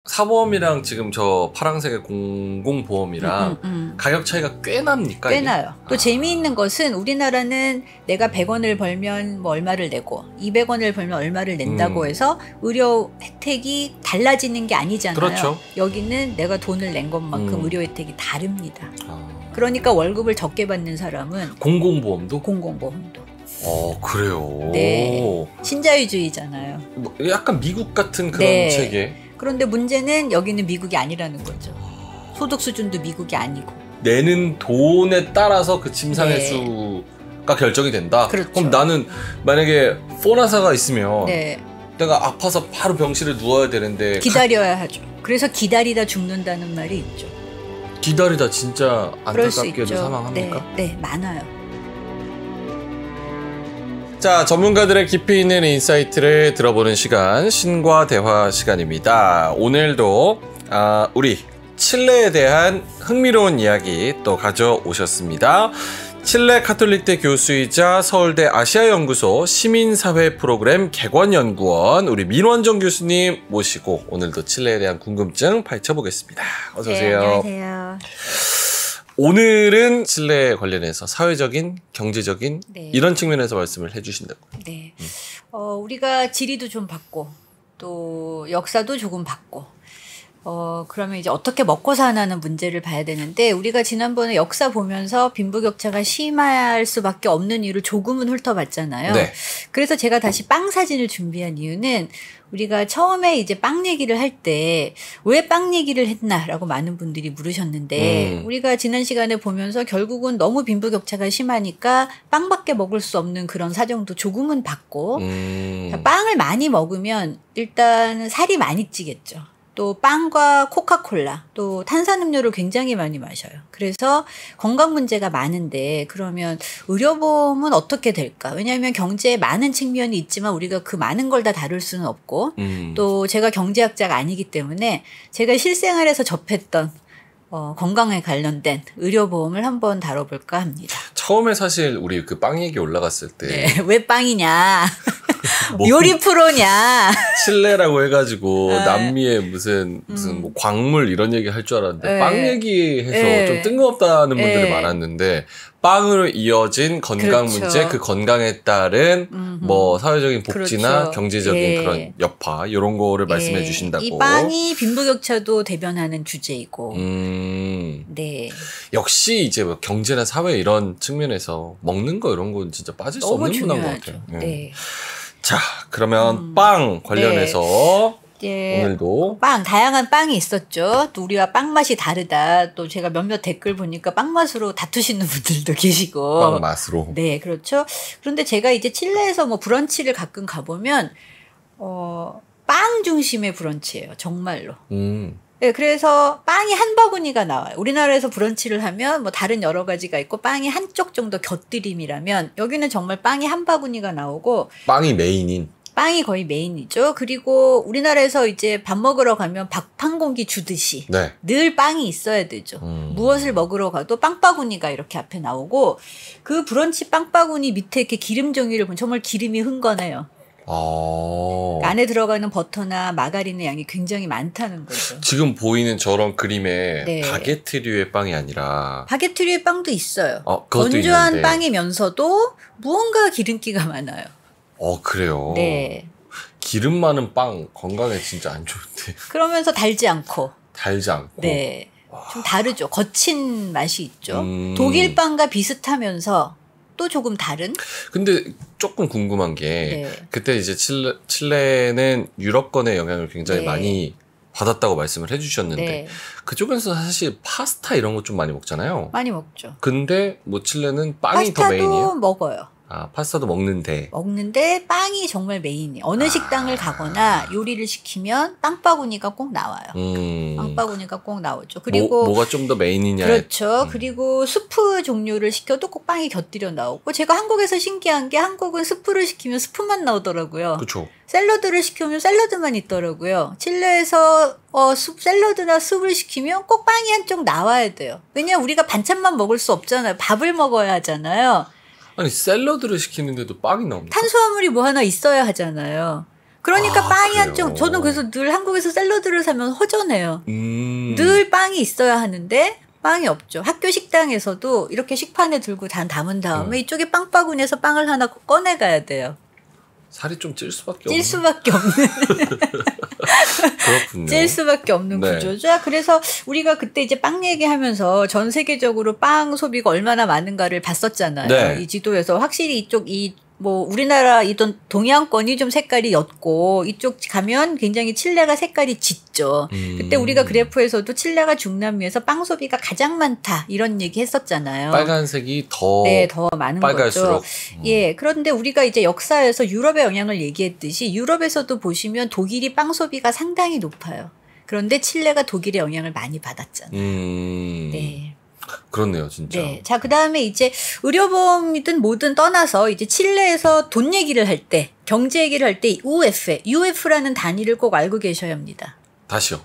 사보험이랑 지금 저 파란색의 공공보험이랑 가격 차이가 꽤 납니까? 꽤 이게? 나요. 또 재미있는 것은 우리나라는 내가 100원을 벌면 뭐 얼마를 내고 200원을 벌면 얼마를 낸다고 해서 의료 혜택이 달라지는 게 아니잖아요. 그렇죠. 여기는 내가 돈을 낸 것만큼 의료 혜택이 다릅니다. 아. 그러니까 월급을 적게 받는 사람은 공공보험도? 공공보험도. 그래요. 네. 신자유주의잖아요. 뭐 약간 미국 같은 그런 네. 체계. 그런데 문제는 여기는 미국이 아니라는 거죠. 소득 수준도 미국이 아니고. 내는 돈에 따라서 그 침상의 네. 수가 결정이 된다? 그렇죠. 그럼 나는 만약에 포나사가 있으면 네. 내가 아파서 바로 병실에 누워야 되는데 기다려야 하죠. 그래서 기다리다 죽는다는 말이 있죠. 기다리다 진짜 그럴 수 안타깝게도 있죠. 사망합니까? 네, 많아요. 자, 전문가들의 깊이 있는 인사이트를 들어보는 시간, 신과 대화 시간입니다. 오늘도 우리 칠레에 대한 흥미로운 이야기 또 가져오셨습니다. 칠레 카톨릭대 교수이자 서울대 아시아연구소 시민사회 프로그램 개관연구원 우리 민원정 교수님 모시고 오늘도 칠레에 대한 궁금증 파헤쳐보겠습니다. 어서 오세요. 네, 안녕하세요. 오늘은 칠레 관련해서 사회적인, 경제적인 네. 이런 측면에서 말씀을 해주신다고. 네. 우리가 지리도 좀 받고 또 역사도 조금 받고 그러면 이제 어떻게 먹고 사나는 문제를 봐야 되는데 우리가 지난번에 역사 보면서 빈부격차가 심할 수밖에 없는 이유를 조금은 훑어봤잖아요. 네. 그래서 제가 다시 빵 사진을 준비한 이유는 우리가 처음에 이제 빵 얘기를 할 때 왜 빵 얘기를 했나라고 많은 분들이 물으셨는데 우리가 지난 시간에 보면서 결국은 너무 빈부격차가 심하니까 빵밖에 먹을 수 없는 그런 사정도 조금은 봤고 빵을 많이 먹으면 일단 살이 많이 찌겠죠. 또 빵과 코카콜라, 또 탄산음료를 굉장히 많이 마셔요. 그래서 건강 문제가 많은데 그러면 의료보험은 어떻게 될까? 왜냐하면 경제에 많은 측면이 있지만 우리가 그 많은 걸 다 다룰 수는 없고 또 제가 경제학자가 아니기 때문에 제가 실생활에서 접했던 건강에 관련된 의료보험을 한번 다뤄볼까 합니다. 처음에 사실 우리 그 빵 얘기 올라갔을 때 네, 왜 빵이냐? 뭐 요리 프로냐? 칠레라고 해가지고 네. 남미의 무슨 뭐 광물 이런 얘기 할 줄 알았는데 네. 빵 얘기해서 네. 좀 뜬금없다는 분들이 네. 많았는데 빵으로 이어진 건강 그렇죠. 문제, 그 건강에 따른 뭐 사회적인 복지나 그렇죠. 경제적인 예. 그런 여파 이런 거를 말씀해 예. 주신다고. 이 빵이 빈부격차도 대변하는 주제이고. 네. 역시 이제 뭐 경제나 사회 이런 측면에서 먹는 거 이런 건 진짜 빠질 수 너무 없는 문화인 것 중요하죠. 같아요. 네. 자, 그러면 빵 관련해서 예. 오늘도 빵, 다양한 빵이 있었죠. 또 우리와 빵 맛이 다르다. 또 제가 몇몇 댓글 보니까 빵 맛으로 다투시는 분들도 계시고. 빵 맛으로. 네, 그렇죠. 그런데 제가 이제 칠레에서 뭐 브런치를 가끔 가보면, 빵 중심의 브런치예요. 정말로. 네, 그래서 빵이 한 바구니가 나와요. 우리나라에서 브런치를 하면 뭐 다른 여러 가지가 있고 빵이 한쪽 정도 곁들임이라면 여기는 정말 빵이 한 바구니가 나오고 빵이 메인인. 빵이 거의 메인이죠. 그리고 우리나라에서 이제 밥 먹으러 가면 밥 한 공기 주듯이 네. 늘 빵이 있어야 되죠. 무엇을 먹으러 가도 빵바구니가 이렇게 앞에 나오고 그 브런치 빵바구니 밑에 이렇게 기름 종이를 보면 정말 기름이 흥건해요. 안에 들어가는 버터나 마가린의 양이 굉장히 많다는 거죠. 지금 보이는 저런 그림에 네. 바게트류의 빵이 아니라 바게트류의 빵도 있어요. 그것도 건조한 있는데. 빵이면서도 무언가 기름기가 많아요. 그래요. 네. 기름 많은 빵 건강에 진짜 안 좋은데. 그러면서 달지 않고. 달지 않고. 네. 좀 다르죠. 거친 맛이 있죠. 독일 빵과 비슷하면서 또 조금 다른? 근데 조금 궁금한 게 네. 그때 이제 칠레는 유럽권의 영향을 굉장히 네. 많이 받았다고 말씀을 해주셨는데 네. 그쪽에서 사실 파스타 이런 거 좀 많이 먹잖아요. 많이 먹죠. 근데 뭐 칠레는 빵이 더 파스타도 메인이에요? 먹어요. 파스타도 먹는데. 빵이 정말 메인이에요. 어느 식당을 가거나 요리를 시키면 빵바구니가 꼭 나와요. 빵바구니가 꼭 나오죠. 그리고 뭐가 좀 더 메인이냐. 그렇죠. 그리고 수프 종류를 시켜도 꼭 빵이 곁들여 나오고 제가 한국에서 신기한 게 한국은 수프를 시키면 수프만 나오더라고요. 그렇죠. 샐러드를 시키면 샐러드만 있더라고요. 칠레에서 샐러드나 숲을 시키면 꼭 빵이 한쪽 나와야 돼요. 왜냐면 우리가 반찬만 먹을 수 없잖아요. 밥을 먹어야 하잖아요. 아니 샐러드를 시키는데도 빵이 나옵니다. 탄수화물이 뭐 하나 있어야 하잖아요. 그러니까 빵이 그래요? 한쪽 저는 그래서 늘 한국에서 샐러드를 사면 허전해요. 늘 빵이 있어야 하는데 빵이 없죠. 학교 식당에서도 이렇게 식판에 들고 담은 다음에 이쪽에 빵바구니에서 빵을 하나 꺼내 가야 돼요. 살이 좀 찔 수밖에 찔 수밖에 없는. 그렇군요. 찔 수밖에 없는 네. 구조죠. 그래서 우리가 그때 이제 빵 얘기하면서 전 세계적으로 빵 소비가 얼마나 많은가를 봤었잖아요. 네. 이 지도에서 확실히 이쪽 뭐 우리나라 동양권이 좀 색깔이 옅고 이쪽 가면 굉장히 칠레가 색깔이 짙죠. 그때 우리가 그래프에서도 칠레가 중남미에서 빵 소비가 가장 많다 이런 얘기 했었잖아요. 빨간색이 더 더 많은 빨갈수록. 거죠. 예, 그런데 우리가 이제 역사에서 유럽의 영향을 얘기했듯이 유럽에서도 보시면 독일이 빵 소비가 상당히 높아요. 그런데 칠레가 독일의 영향을 많이 받았잖아요. 네. 그렇네요, 진짜. 네. 자, 그 다음에 이제 의료보험이든 뭐든 떠나서 이제 칠레에서 돈 얘기를 할 때, 경제 얘기를 할 때 UF라는 단위를 꼭 알고 계셔야 합니다. 다시요.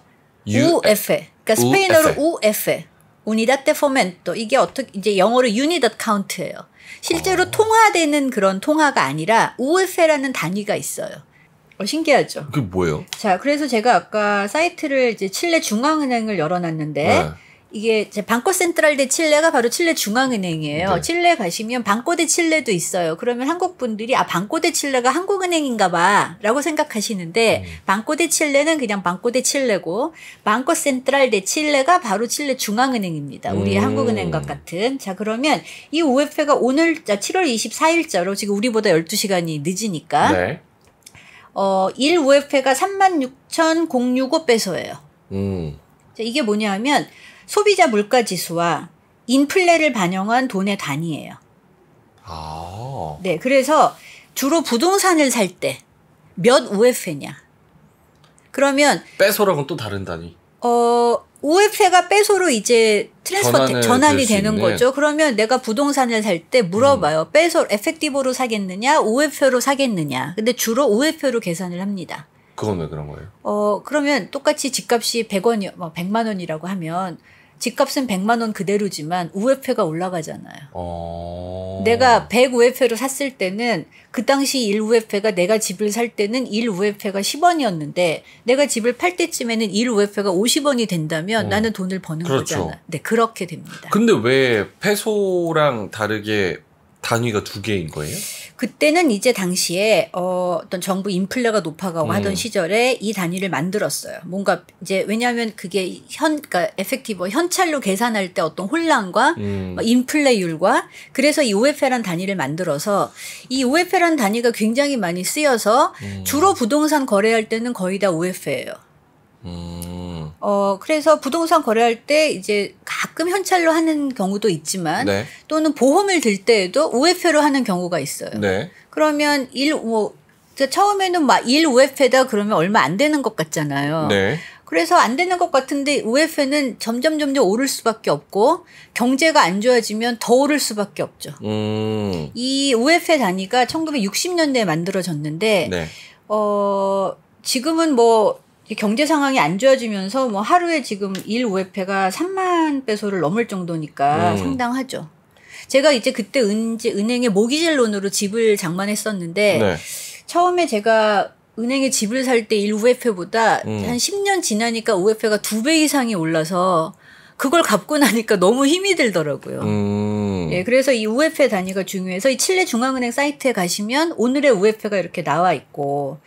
UF. 그러니까 스페인어로 UF. Unidad de Fomento. 이게 어떻게 이제 영어로 Unit Account예요. 실제로 통화되는 그런 통화가 아니라 UF라는 단위가 있어요. 신기하죠? 그게 뭐예요? 자, 그래서 제가 아까 사이트를 이제 칠레 중앙은행을 열어놨는데 네. 이게 방코 센트랄 데 칠레가 바로 칠레 중앙은행이에요. 네. 칠레 가시면 방코 데 칠레도 있어요. 그러면 한국 분들이 방코 데 칠레가 한국은행인가 봐라고 생각하시는데 방코 데 칠레는 그냥 방코 데 칠레고 방코 센트랄 데 칠레가 바로 칠레 중앙은행입니다. 우리 한국은행과 같은. 자, 그러면 이 OF가 오늘 7월 24일자로 지금 우리보다 12시간이 늦으니까 네. 1 OF가 36,065페소예요. 자, 이게 뭐냐 하면 소비자 물가 지수와 인플레를 반영한 돈의 단위예요. 아. 네, 그래서 주로 부동산을 살 때 몇 UF냐? 그러면 빼소랑은 또 다른 단위. UF가 빼소로 이제 전환이 수 되는 있는. 거죠. 그러면 내가 부동산을 살 때 물어봐요. 빼소 에펙티브로 사겠느냐, UF로 사겠느냐. 근데 주로 UF로 계산을 합니다. 그건 왜 그런 거예요? 그러면 똑같이 집값이 100원이, 100만 원이라고 하면 집값은 100만 원 그대로지만 UF가 올라가잖아요. 내가 100 UF로 샀을 때는 그 당시 1 UF가 내가 집을 살 때는 1 UF가 10원이었는데 내가 집을 팔 때쯤에는 1 UF가 50원이 된다면 나는 돈을 버는 그렇죠. 거잖아. 네, 그렇게 됩니다. 근데 왜 페소랑 다르게 단위가 두 개인 거예요? 그때는 이제 당시에 어떤 정부 인플레가 높아가고 하던 시절에 이 단위를 만들었어요. 뭔가 이제 왜냐하면 그게 그러니까 에펙티브 현찰로 계산할 때 어떤 혼란과 인플레율과 그래서 이 OF라는 단위를 만들어서 이 OF라는 단위가 굉장히 많이 쓰여서 주로 부동산 거래할 때는 거의 다 OF예요. 그래서 부동산 거래할 때 이제 가끔 현찰로 하는 경우도 있지만 네. 또는 보험을 들 때에도 UF로 하는 경우가 있어요. 네. 그러면 처음에는 1 UF다 그러면 얼마 안 되는 것 같잖아요. 네. 그래서 안 되는 것 같은데 UF는 점점 오를 수밖에 없고 경제가 안 좋아지면 더 오를 수밖에 없죠. 이 UF 단위가 1960년대에 만들어졌는데 네. 지금은 경제 상황이 안 좋아지면서 하루에 지금 1 UF가 3만 페소를 넘을 정도니까 상당하죠. 제가 이제 그때 은행에 모기지 론으로 집을 장만했었는데 네. 처음에 제가 은행에 집을 살 때 1 UF보다 한 10년 지나니까 UF가 2배 이상이 올라서 그걸 갚고 나니까 너무 힘이 들더라고요. 예, 그래서 이 UF 단위가 중요해서 이 칠레 중앙은행 사이트에 가시면 오늘의 UF가 이렇게 나와 있고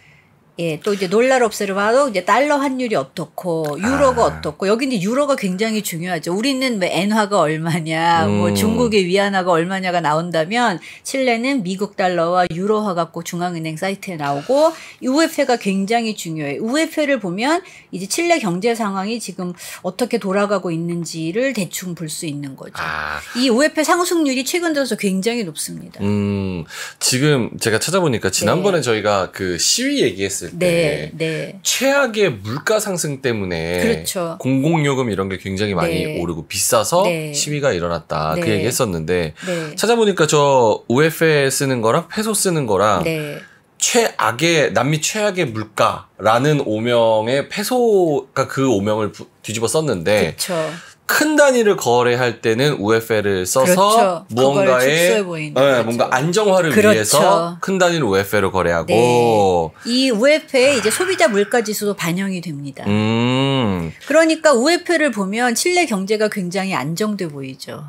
예, 또 이제 놀랄 observado 이제 달러 환율이 어떻고 유로가 어떻고 여기 이제 유로가 굉장히 중요하죠. 우리는 왜 엔화가 얼마냐, 중국의 위안화가 얼마냐가 나온다면 칠레는 미국 달러와 유로화가 꼭 중앙은행 사이트에 나오고 UF가 굉장히 중요해요. UF를 보면 이제 칠레 경제 상황이 지금 어떻게 돌아가고 있는지를 대충 볼 수 있는 거죠. 이 UF 상승률이 최근 들어서 굉장히 높습니다. 지금 제가 찾아보니까 지난번에 저희가 그 시위 얘기했을 때 최악의 물가 상승 때문에 그렇죠. 공공요금 이런 게 굉장히 많이 오르고 비싸서 시위가 일어났다 그 얘기 했었는데 찾아보니까 저 UF 쓰는 거랑 페소 쓰는 거랑 남미 최악의 물가라는 오명에 페소가 그 오명을 뒤집어 썼는데 큰 단위를 거래할 때는 UFL을 써서 그렇죠. 무언가의 뭔가 안정화를 그렇죠. 위해서 큰 단위를 UFL을 거래하고 네. 이 UF에 이제 소비자 물가 지수도 반영이 됩니다. 그러니까 UF를 보면 칠레 경제가 굉장히 안정돼 보이죠.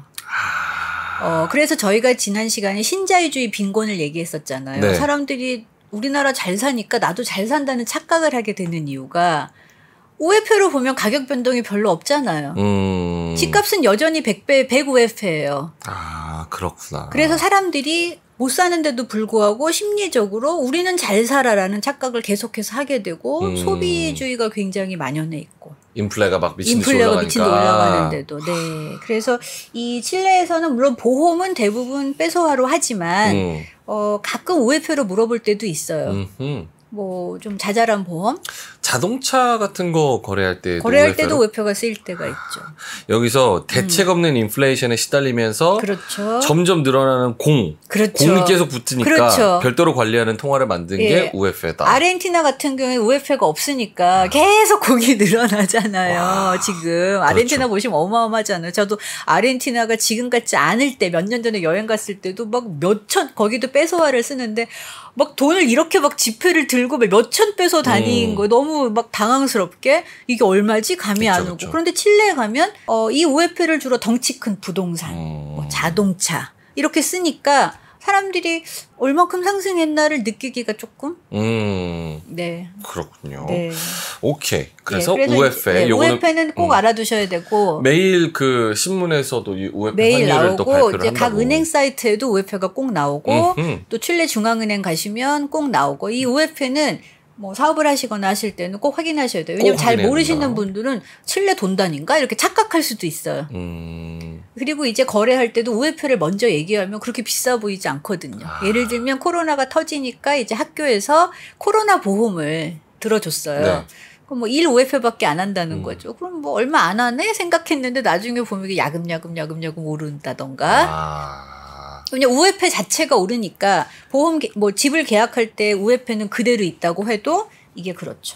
그래서 저희가 지난 시간에 신자유주의 빈곤을 얘기했었잖아요. 네. 사람들이 우리나라 잘 사니까 나도 잘 산다는 착각을 하게 되는 이유가 UF로 보면 가격 변동이 별로 없잖아요. 집값은 여전히 100배, 100UF예요. 아, 그렇구나. 그래서 사람들이 못 사는데도 불구하고 심리적으로 우리는 잘 살아라는 착각을 계속해서 하게 되고 소비주의가 굉장히 만연해 있고. 인플레가 막 미친 듯이 인플레가 미친 듯이 올라가는데도. 네. 그래서 이 칠레에서는 물론 보험은 대부분 빼소하로 하지만 가끔 UF로 물어볼 때도 있어요. 뭐 좀 자잘한 보험? 자동차 같은 거 거래할 때도 UF가 쓰일 때가 있죠. 여기서 대책 없는 인플레이션에 시달리면서 그렇죠. 점점 늘어나는 그렇죠. 공이 계속 붙으니까 그렇죠. 별도로 관리하는 통화를 만든 게 UF다. 아르헨티나 같은 경우에 UF가 없으니까 계속 공이 늘어나잖아요. 와, 지금 아르헨티나 그렇죠. 보시면 어마어마하잖아요. 저도 아르헨티나가 지금 같지 않을 때 몇 년 전에 여행 갔을 때도 막 몇천 거기도 페소화를 쓰는데 막 돈을 이렇게 막 지폐를 들고 몇천 페소 다니는 거 너무 막 당황스럽게 이게 얼마지 감이 그쵸, 안 오고 그쵸. 그런데 칠레에 가면 이 UF를 주로 덩치 큰 부동산, 뭐 자동차 이렇게 쓰니까 사람들이 얼마큼 상승했나를 느끼기가 조금 네 그렇군요. 네. 오케이. 그래서 UF에 UF는 꼭 알아두셔야 되고 매일 그 신문에서도 이 UF 매일 환율을 나오고 또 발표를 이제 한다고. 각 은행 사이트에도 UF가 꼭 나오고 또 칠레 중앙은행 가시면 꼭 나오고 이 UF는 뭐 사업을 하시거나 하실 때는 꼭 확인하셔야 돼요. 왜냐면 잘 모르시는 분들은 칠레 돈 단위인가 이렇게 착각할 수도 있어요. 그리고 이제 거래할 때도 UF를 먼저 얘기하면 그렇게 비싸 보이지 않거든요. 예를 들면 코로나가 터지니까 이제 학교에서 코로나 보험을 들어줬어요. 네. 그럼 뭐 1UF밖에 안 한다는 거죠. 그럼 뭐 얼마 안 하네 생각했는데 나중에 보면 이게 야금야금 오른다던가. 왜냐면 UF 자체가 오르니까 보험 뭐 집을 계약할 때 UF는 그대로 있다고 해도 이게 그렇죠.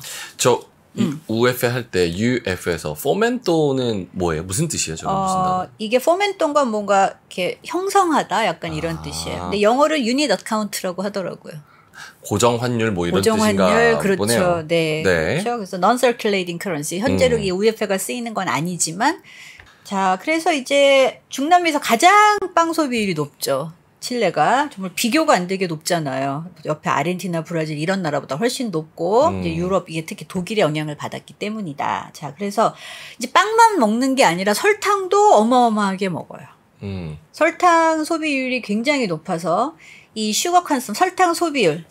UF 할 때 UF에서 포멘토는 뭐예요? 무슨 뜻이에요? 저는 무슨 단어? 이게 포멘토가 뭔가 이렇게 형성하다 약간 이런 뜻이에요. 근데 영어를 유닛 어카운트라고 하더라고요. 고정 환율 뭐 이런 고정 뜻인가 환율 그렇죠. 보네요. 네. 그렇죠. 그래서 non-circulating currency 현재로 이 UF가 쓰이는 건 아니지만 자, 그래서 이제 중남미에서 가장 빵 소비율이 높죠. 칠레가 정말 비교가 안 되게 높잖아요. 옆에 아르헨티나, 브라질 이런 나라보다 훨씬 높고 이제 유럽 이게 특히 독일의 영향을 받았기 때문이다. 자, 그래서 이제 빵만 먹는 게 아니라 설탕도 어마어마하게 먹어요. 설탕 소비율이 굉장히 높아서 이 슈거 컨섬 설탕 소비율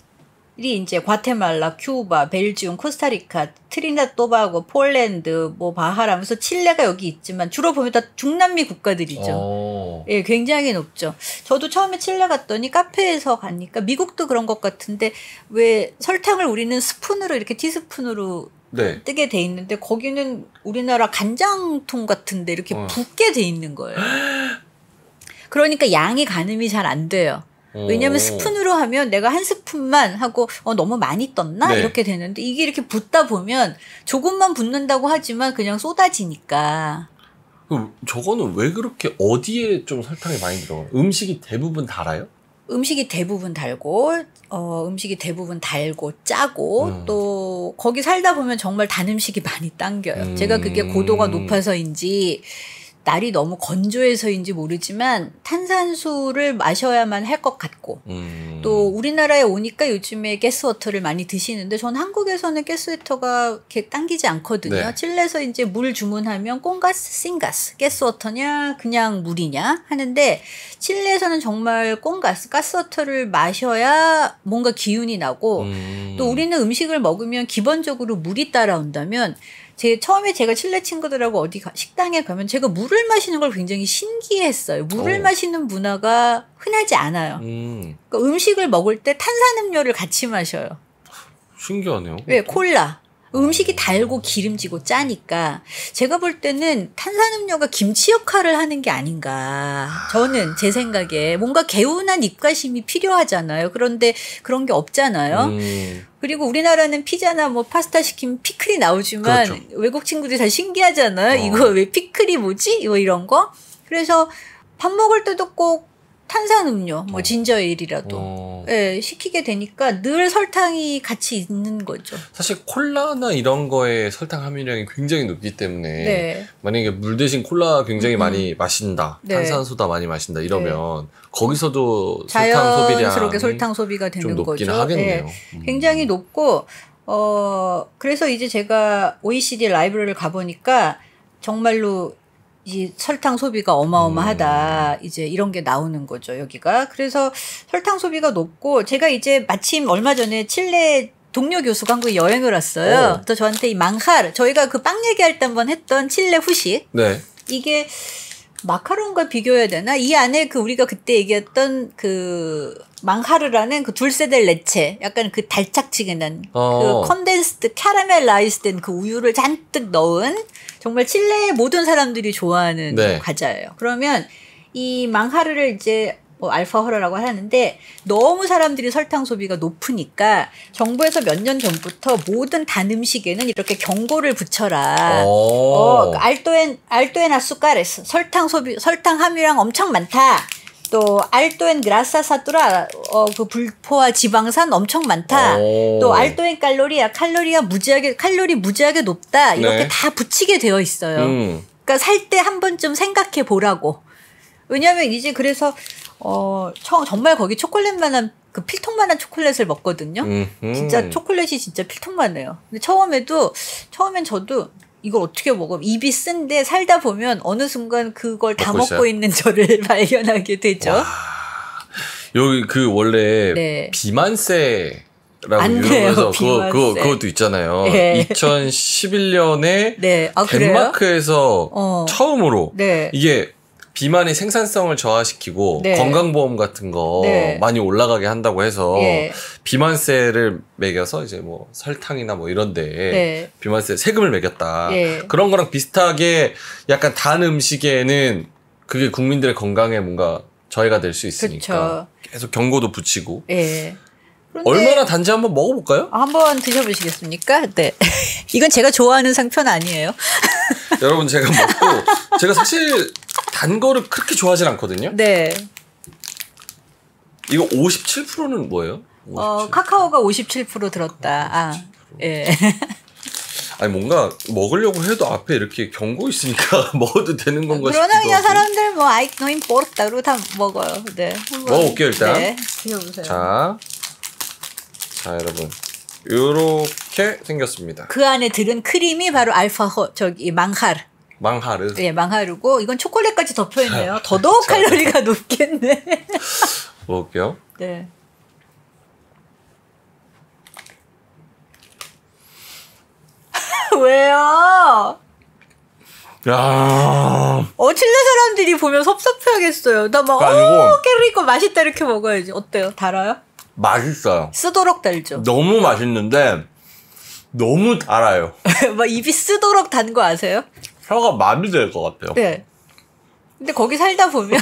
이 이제 과테말라, 큐바, 벨지움, 코스타리카, 트리니다드 토바고, 폴란드, 뭐 바하라면서 칠레가 여기 있지만 주로 보면 다 중남미 국가들이죠. 예, 굉장히 높죠. 저도 처음에 칠레 갔더니 카페에서 가니까 미국도 그런 것 같은데 왜 설탕을 우리는 스푼으로 이렇게 티스푼으로 네. 뜨게 돼 있는데 거기는 우리나라 간장통 같은데 이렇게 붓게 돼 있는 거예요. 그러니까 양이 가늠이 잘 안 돼요. 왜냐면 스푼으로 하면 내가 한 스푼만 하고 너무 많이 떴나? 네. 이렇게 되는데 이게 이렇게 붓다 보면 조금만 붓는다고 하지만 그냥 쏟아지니까. 그럼 저거는 왜 그렇게 어디에 좀 설탕이 많이 들어가요? 음식이 대부분 달아요? 음식이 대부분 달고 짜고 또 거기 살다 보면 정말 단 음식이 많이 당겨요. 제가 그게 고도가 높아서인지 날이 너무 건조해서인지 모르지만 탄산수를 마셔야만 할 것 같고 또 우리나라에 오니까 요즘에 가스워터를 많이 드시는데 전 한국에서는 가스워터가 이렇게 당기지 않거든요. 네. 칠레에서 이제 물 주문하면 꽁가스, 싱가스, 가스워터냐 그냥 물이냐 하는데 칠레에서는 정말 꽁가스, 가스워터를 마셔야 뭔가 기운이 나고 또 우리는 음식을 먹으면 기본적으로 물이 따라온다면 처음에 제가 칠레 친구들하고 어디 식당에 가면 제가 물을 마시는 걸 굉장히 신기했어요. 물을 마시는 문화가 흔하지 않아요. 그러니까 음식을 먹을 때 탄산음료를 같이 마셔요. 신기하네요. 왜? 콜라. 음식이 달고 기름지고 짜니까 제가 볼 때는 탄산음료가 김치 역할을 하는 게 아닌가. 저는 제 생각에 뭔가 개운한 입가심이 필요하잖아요. 그런데 그런 게 없잖아요. 그리고 우리나라는 피자나 뭐 파스타 시키면 피클이 나오지만 그렇죠. 외국 친구들이 다 신기하잖아요. 이거 왜 피클이 뭐지? 이런 거. 그래서 밥 먹을 때도 꼭 탄산음료, 뭐 진저에일이라도 시키게 되니까 늘 설탕이 같이 있는 거죠. 사실 콜라나 이런 거에 설탕 함유량이 굉장히 높기 때문에 만약에 물 대신 콜라 굉장히 많이 마신다, 탄산소다 많이 마신다 이러면 거기서도 설탕 소비량 자연스럽게 설탕 소비가 되는 좀 높긴 거죠. 하겠네요. 굉장히 높고 그래서 이제 제가 OECD 라이브러리를 가보니까 정말로 이 설탕 소비가 어마어마하다. 이제 이런 게 나오는 거죠, 여기가. 그래서 설탕 소비가 높고, 제가 이제 마침 얼마 전에 칠레 동료 교수가 한국에 여행을 왔어요. 또 저한테 이 망하르, 저희가 그 빵 얘기할 때 한번 했던 칠레 후식. 이게 마카롱과 비교해야 되나? 이 안에 그 우리가 그때 얘기했던 그 망하르라는 그 둘세델 레체, 약간 그 달짝지근한 그 컨덴스드 캐러멜라이즈된 그 우유를 잔뜩 넣은 정말 칠레의 모든 사람들이 좋아하는 과자예요. 그러면 이 망하르를 이제 뭐 알파허라라고 하는데 너무 사람들이 설탕 소비가 높으니까 정부에서 몇 년 전부터 모든 단 음식에는 이렇게 경고를 붙여라. 알토엔 아수카레스 설탕 함유량 엄청 많다. 또 알토엔 그라사 사투라 그 불포화 지방산 엄청 많다. 또 알토엔 칼로리 무지하게 높다. 이렇게 다 붙이게 되어 있어요. 그러니까 살 때 한 번쯤 생각해 보라고. 왜냐하면 이제 그래서 정말 거기 초콜릿만한 그 필통만한 초콜릿을 먹거든요. 진짜 초콜릿이 진짜 필통만해요. 근데 처음엔 저도 이걸 어떻게 먹어? 입이 쓴데 살다 보면 어느 순간 그걸 다 먹고 있는 저를 발견하게 되죠. 와. 여기 그 원래 비만세라고 유명해서 그것도 있잖아요. 2011년에 덴마크에서 처음으로 이게 비만의 생산성을 저하시키고 건강보험 같은 거 많이 올라가게 한다고 해서 비만세를 매겨서 이제 뭐 설탕이나 뭐 이런데 비만세 세금을 매겼다. 그런 거랑 비슷하게 약간 단 음식에는 그게 국민들의 건강에 뭔가 저해가 될 수 있으니까 계속 경고도 붙이고. 얼마나 단지 한번 먹어볼까요? 한번 드셔보시겠습니까? 네. 이건 제가 좋아하는 상편 아니에요. 여러분 제가 먹고 제가 사실 단 거를 그렇게 좋아하진 않거든요. 이거 57%는 뭐예요? 57%. 카카오가 57% 들었다. 57%. 아니 뭔가 먹으려고 해도 앞에 이렇게 경고 있으니까 먹어도 되는 건가 싶기도 하고. 그러나 그냥 사람들 뭐 아이 노 임포르타 그러고 다 먹어요. 먹어볼게요 일단. 드셔보세요. 자 여러분 요렇게 생겼습니다. 그 안에 들은 크림이 바로 망하르. 망하르고 이건 초콜릿까지 덮여있네요. 더더욱 칼로리가 높겠네. 먹을게요. 왜요? 야. 칠레 사람들이 보면 섭섭해하겠어요. 나 막 깨르니까 맛있다 이렇게 먹어야지. 어때요? 달아요? 맛있어요. 쓰도록 달죠. 너무 맛있는데 너무 달아요. 막 입이 쓰도록 단 거 아세요? 혀가 마비될 것 같아요. 근데 거기 살다 보면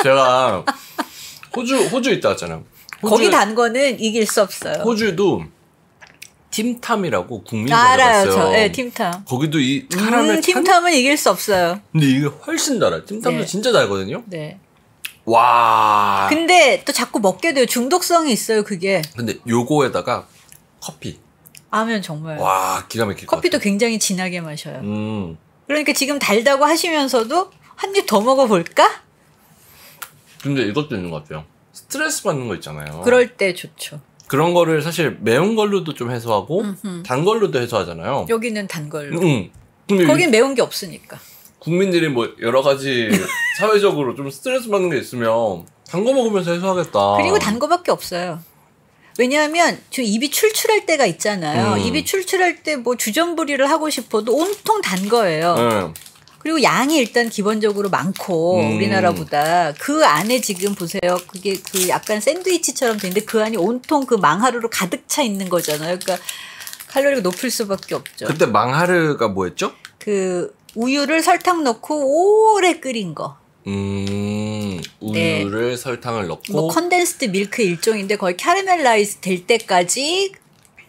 제가 호주 있다 왔잖아요. 거기 단 거는 이길 수 없어요. 호주도 팀탐이라고 국민 알아요, 저. 팀탐. 거기도 이 카라멜 팀탐은 이길 수 없어요. 근데 이게 훨씬 달아요. 팀탐도 진짜 달거든요. 와. 근데 또 자꾸 먹게 돼요. 중독성이 있어요, 그게. 근데 요거에다가 커피. 하면 정말. 와, 기가 막힐 것 커피도 같아요. 굉장히 진하게 마셔요. 그러니까 지금 달다고 하시면서도 한 입 더 먹어볼까? 근데 이것도 있는 것 같아요. 스트레스 받는 거 있잖아요. 그럴 때 좋죠. 그런 거를 사실 매운 걸로도 좀 해소하고 단 걸로도 해소하잖아요. 여기는 단 걸로. 근데 거긴 매운 게 없으니까. 국민들이 뭐 여러 가지 사회적으로 좀 스트레스 받는 게 있으면 단 거 먹으면서 해소하겠다. 그리고 단 거밖에 없어요. 왜냐하면 지금 입이 출출할 때가 있잖아요. 입이 출출할 때 뭐 주전부리를 하고 싶어도 온통 단 거예요. 그리고 양이 일단 기본적으로 많고 우리나라보다 그 안에 지금 보세요. 그게 그 약간 샌드위치처럼 되는데 그 안이 온통 그 망하루로 가득 차 있는 거잖아요. 그러니까 칼로리가 높을 수밖에 없죠. 그때 망하르가 뭐였죠? 그 우유를 설탕 넣고 오래 끓인 거. 우유를 설탕을 넣고 뭐 컨덴스드 밀크 일종인데 거의 캐러멜라이즈 될 때까지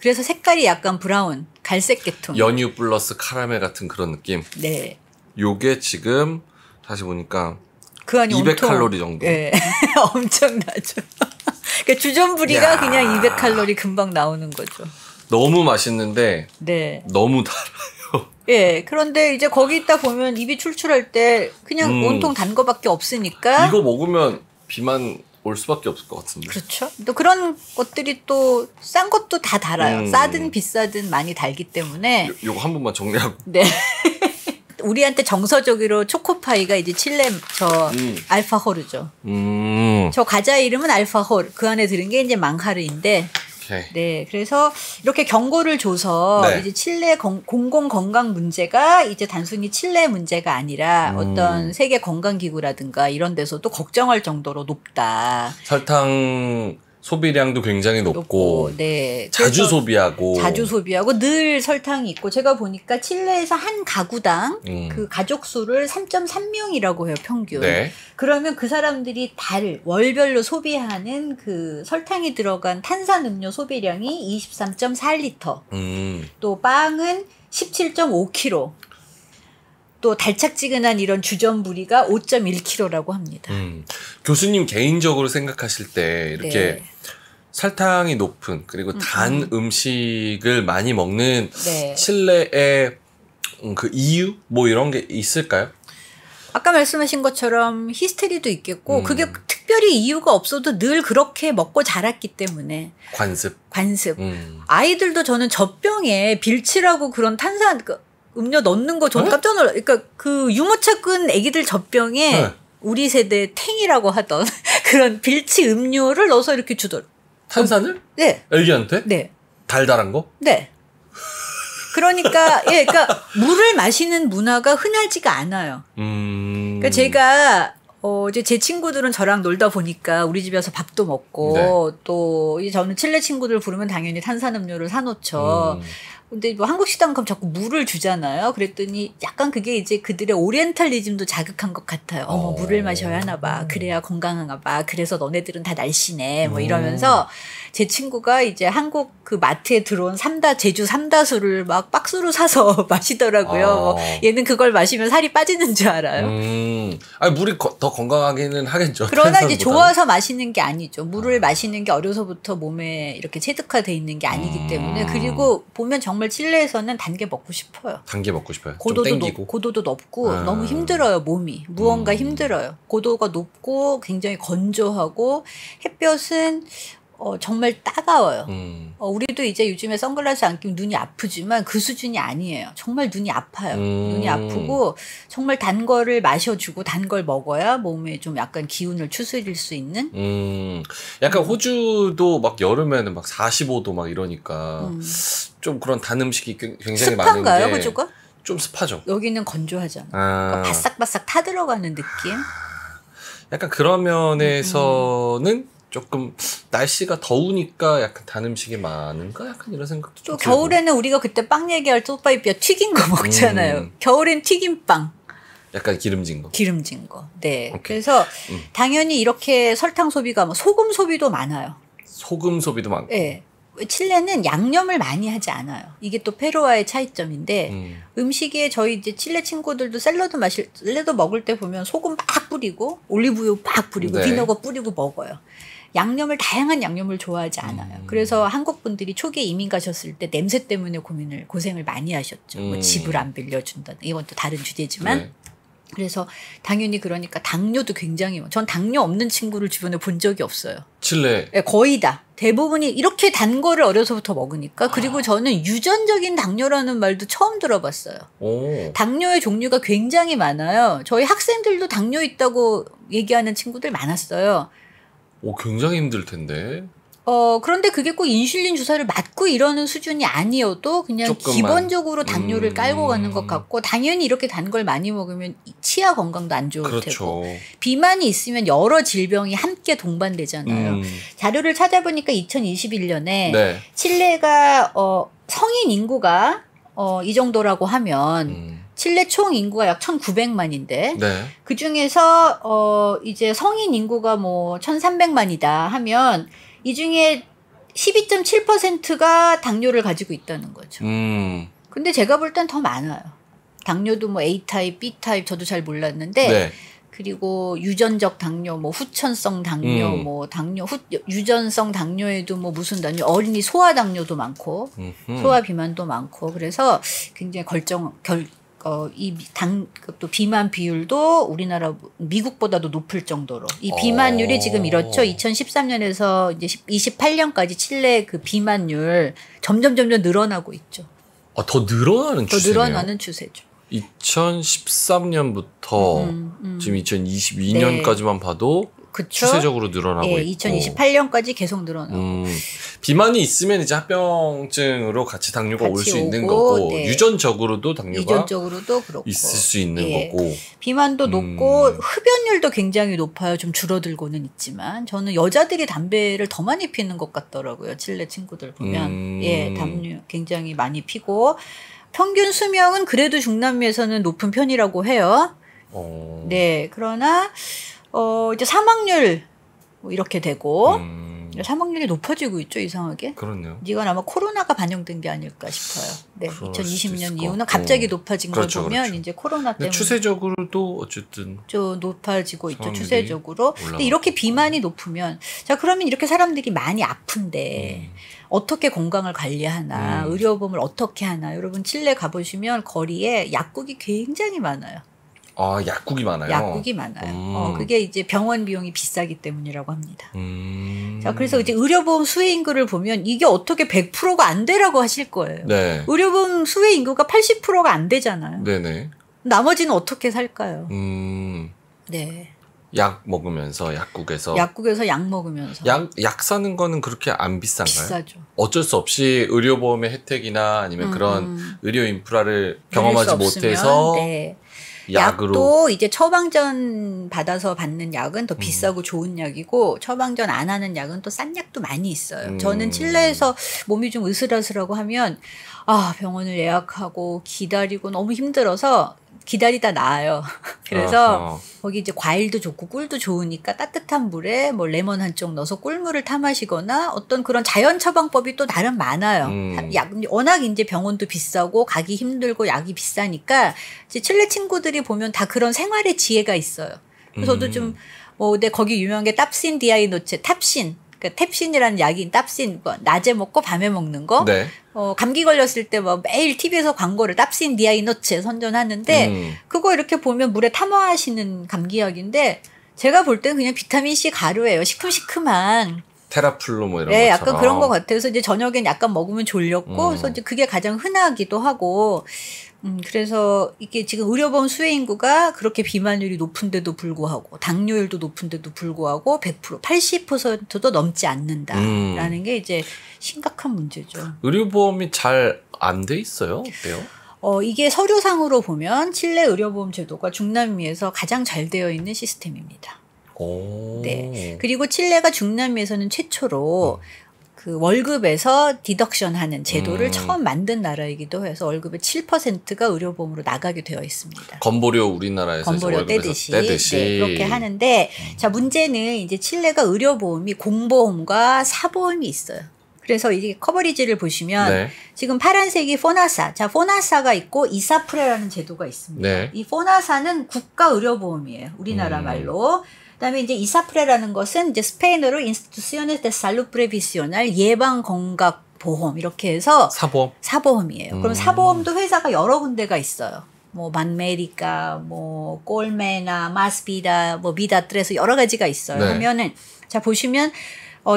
그래서 색깔이 약간 브라운, 갈색 계통. 연유 플러스 카라멜 같은 그런 느낌. 네. 요게 지금 다시 보니까 그 안이 200칼로리 정도. 네. 엄청나죠. 그러니까 주전부리가 그냥 200칼로리 금방 나오는 거죠. 너무 맛있는데 네. 너무 달아요. 예. 그런데 이제 거기 있다 보면 입이 출출할 때 그냥 온통 단 거밖에 없으니까 이거 먹으면 비만 올 수밖에 없을 것 같은데. 그렇죠. 또 그런 것들이 또 싼 것도 다 달아요. 싸든 비싸든 많이 달기 때문에. 요거 한 번만 정리하고. 네. 우리한테 정서적으로 초코파이가 이제 칠레 저 알파호르죠. 저 과자 이름은 알파호르. 그 안에 들은 게 이제 망하르인데. 오케이. 네, 그래서 이렇게 경고를 줘서 네. 이제 칠레 공공 건강 문제가 이제 단순히 칠레 문제가 아니라 어떤 세계 건강기구라든가 이런 데서도 걱정할 정도로 높다. 설탕 소비량도 굉장히 높고 네. 자주 소비하고 늘 설탕이 있고 제가 보니까 칠레에서 한 가구당 그 가족 수를 3.3명이라고 해요, 평균. 네. 그러면 그 사람들이 월별로 소비하는 그 설탕이 들어간 탄산음료 소비량이 23.4리터. 또 빵은 17.5kg. 또 달짝지근한 이런 주전부리가 5.1kg라고 합니다. 교수님 개인적으로 생각하실 때 이렇게 네. 설탕이 높은 그리고 단 음식을 많이 먹는 네. 칠레의 그 이유 뭐 이런 게 있을까요? 아까 말씀하신 것처럼 히스테리도 있겠고 그게 특별히 이유가 없어도 늘 그렇게 먹고 자랐기 때문에 관습. 아이들도 저는 젖병에 빌치라고 그런 탄산 음료 넣는 거 저는 깜짝 놀라. 그러니까 그 유모차 끈 애기들 젖병에 네. 우리 세대 탱이라고 하던 그런 빌치 음료를 넣어서 이렇게 주더라고. 탄산을? 네. 애기한테? 네. 달달한 거? 네. 그러니까 그러니까 물을 마시는 문화가 흔하지가 않아요. 그러니까 제가 이제 제 친구들은 저랑 놀다 보니까 우리 집에서 밥도 먹고 네. 또 이제 저는 칠레 친구들 부르면 당연히 탄산음료를 사놓죠. 근데 뭐 한국 식당 가면 자꾸 물을 주잖아요. 그랬더니 약간 그게 이제 그들의 오리엔탈리즘도 자극한 것 같아요. 어머 물을 마셔야 하나 봐. 그래야 건강한가 봐. 그래서 너네들은 다 날씬해. 뭐 이러면서 제 친구가 이제 한국 그 마트에 들어온 제주 삼다수를 막 박스로 사서 마시더라고요. 얘는 그걸 마시면 살이 빠지는 줄 알아요. 아니 물이 더 건강하기는 하겠죠. 그러나 이제 좋아서 마시는 게 아니죠. 물을 마시는 게 어려서부터 몸에 이렇게 체득화돼 있는 게 아니기 때문에. 그리고 보면 정말 칠레에서는 단 게 먹고 싶어요. 단 게 먹고 싶어요. 좀 땡기고. 고도도 높고 너무 힘들어요. 몸이. 무언가 힘들어요. 고도가 높고 굉장히 건조하고 햇볕은 정말 따가워요. 우리도 이제 요즘에 선글라스 안 끼면 눈이 아프지만 그 수준이 아니에요. 정말 눈이 아파요. 눈이 아프고 정말 단 거를 마셔주고 단 걸 먹어야 몸에 좀 약간 기운을 추스릴 수 있는. 약간 호주도 막 여름에는 막 45도 막 이러니까 좀 그런 단 음식이 굉장히 많은 습한가요, 게 호주가? 좀 습하죠. 여기는 건조하잖아. 그러니까 바싹바싹 타들어가는 느낌. 약간 그런 면에서는 조금 날씨가 더우니까 약간 단 음식이 많은가? 약간 이런 생각도 좀 또 겨울에는 우리가 그때 빵 얘기할 때 오빠이비야 튀긴 거 먹잖아요. 겨울엔 튀김빵. 약간 기름진 거. 기름진 거. 네. 오케이. 그래서 당연히 이렇게 설탕 소비가 소금 소비도 많아요. 소금 소비도 많고. 네. 칠레는 양념을 많이 하지 않아요. 이게 또 페루와의 차이점인데 음식에 저희 이제 칠레 친구들도 샐러드 먹을 때 보면 소금 막 뿌리고 올리브유 막 뿌리고 네. 비너거 뿌리고 먹어요. 다양한 양념을 좋아하지 않아요. 그래서 한국 분들이 초기에 이민 가셨을 때 냄새 때문에 고생을 많이 하셨죠. 뭐 집을 안 빌려준다. 이건 또 다른 주제지만. 네. 그래서 당연히 그러니까 당뇨도 굉장히 전 당뇨 없는 친구를 주변에 본 적이 없어요. 칠레. 네, 거의 다. 대부분이 이렇게 단 거를 어려서부터 먹으니까. 그리고 저는 유전적인 당뇨라는 말도 처음 들어봤어요. 오. 당뇨의 종류가 굉장히 많아요. 저희 학생들도 당뇨 있다고 얘기하는 친구들 많았어요. 오, 굉장히 힘들 텐데. 그런데 그게 꼭 인슐린 주사를 맞고 이러는 수준이 아니어도 그냥 조금만. 기본적으로 당뇨를 깔고 가는 것 같고, 당연히 이렇게 단 걸 많이 먹으면 치아 건강도 안 좋을 그렇죠. 테고, 비만이 있으면 여러 질병이 함께 동반되잖아요. 자료를 찾아보니까 2021년에 네. 칠레가 성인 인구가 이 정도라고 하면 칠레 총 인구가 약 1,900만인데 네. 그 중에서 이제 성인 인구가 뭐 1,300만이다 하면 이 중에 12.7%가 당뇨를 가지고 있다는 거죠. 근데 제가 볼 땐 더 많아요. 당뇨도 뭐 A타입, B타입 저도 잘 몰랐는데 네. 그리고 유전적 당뇨, 뭐 후천성 당뇨, 뭐 당뇨, 유전성 당뇨에도 뭐 무슨 당뇨, 어린이 소아 당뇨도 많고, 소아 비만도 많고, 그래서 굉장히 또 비만 비율도 우리나라, 미국보다도 높을 정도로. 이 비만율이 지금 이렇죠. 2013년에서 이제 28년까지 칠레 그 비만율 점점 늘어나고 있죠. 더 늘어나는 추세네요. 더 늘어나는 추세죠. 2013년부터 지금 2022년까지만 네. 봐도 그쵸? 추세적으로 늘어나고 있고 2028년까지 계속 늘어나고 비만이 있으면 이제 합병증으로 같이 당뇨가 올 수 있는 거고 네. 유전적으로도 당뇨가 그렇고 있을 수 있는 거고 비만도 높고 흡연율도 굉장히 높아요. 좀 줄어들고는 있지만 저는 여자들이 담배를 더 많이 피는 것 같더라고요. 칠레 친구들 보면 담요 굉장히 많이 피고 평균 수명은 그래도 중남미에서는 높은 편이라고 해요. 네, 그러나 이제 사망률 뭐 이렇게 되고 사망률이 높아지고 있죠, 이상하게. 그렇네요. 이건 아마 코로나가 반영된 게 아닐까 싶어요. 네, 2020년 이후는 갑자기 높아진 걸 보면 이제 코로나 때문에 추세적으로도 어쨌든 좀 높아지고 있죠, 추세적으로. 근데 이렇게 비만이 높으면 자 그러면 이렇게 사람들이 많이 아픈데. 어떻게 건강을 관리하나, 의료보험을 어떻게 하나. 여러분 칠레 가보시면 거리에 약국이 굉장히 많아요. 아, 약국이 많아요? 약국이 많아요. 그게 이제 병원 비용이 비싸기 때문이라고 합니다. 자, 그래서 이제 의료보험 수혜 인구를 보면 이게 어떻게 100%가 안 되라고 하실 거예요. 네. 의료보험 수혜 인구가 80%가 안 되잖아요. 네네. 나머지는 어떻게 살까요? 네. 약 먹으면서 약국에서 약 먹으면서 약 사는 거는 그렇게 안 비싼가요? 비싸죠. 어쩔 수 없이 의료보험의 혜택이나 아니면 그런 의료 인프라를 경험하지 못해서 네. 약으로 약도 이제 처방전 받아서 받는 약은 더 비싸고 좋은 약이고 처방전 안 하는 약은 또 싼 약도 많이 있어요. 저는 칠레에서 몸이 좀 으슬아슬하고 하면 병원을 예약하고 기다리고 너무 힘들어서 기다리다 나아요. 그래서 거기 이제 과일도 좋고 꿀도 좋으니까 따뜻한 물에 뭐 레몬 한 쪽 넣어서 꿀물을 타 마시거나 어떤 그런 자연 처방법이 또 나름 많아요. 워낙 이제 병원도 비싸고 가기 힘들고 약이 비싸니까 이제 칠레 친구들이 보면 다 그런 생활의 지혜가 있어요. 그래서 저도 좀 근데 거기 유명한 게 탑신 디아이노체, 탑신. 그러니까 탭신이라는 약인 탑신, 낮에 먹고 밤에 먹는 거. 네. 감기 걸렸을 때 뭐 매일 TV에서 광고를 탑신 디아이노체 선전하는데 그거 이렇게 보면 물에 타마하시는 감기약인데 제가 볼 때는 그냥 비타민C 가루예요. 시큼시큼한. 테라플루 뭐 이런 네, 것처럼. 약간 그런 것 같아서 이제 저녁엔 약간 먹으면 졸렸고 그래서 이제 그게 가장 흔하기도 하고 그래서 이게 지금 의료보험 수혜 인구가 그렇게 비만율이 높은데도 불구하고 당뇨율도 높은데도 불구하고 100%, 80%도 넘지 않는다라는 게 이제 심각한 문제죠. 의료보험이 잘 안 돼 있어요? 어때요? 이게 서류상으로 보면 칠레 의료보험 제도가 중남미에서 가장 잘 되어 있는 시스템입니다. 네. 그리고 칠레가 중남미에서는 최초로 그 월급에서 디덕션 하는 제도를 처음 만든 나라이기도 해서 월급의 7%가 의료보험으로 나가게 되어 있습니다. 건보료 우리나라에서 건보료 떼듯이. 네, 그렇게 하는데 자 문제는 이제 칠레가 의료보험이 공보험과 사보험이 있어요. 그래서 이게 커버리지를 보시면 지금 파란색이 포나사. 자, 포나사가 있고 이사프레라는 제도가 있습니다. 네. 이 포나사는 국가 의료보험이에요. 우리나라 말로. 그다음에 이제 이사프레라는 것은 이제 스페인어로 Instituciones de Salud Previsional 예방 건강 보험 이렇게 해서 사보험이에요. 그럼 사보험도 회사가 여러 군데가 있어요. 뭐 만메리카, 뭐 꼴메나, 마스비다, 뭐 비다트레서 여러 가지가 있어요. 하면은 자 보시면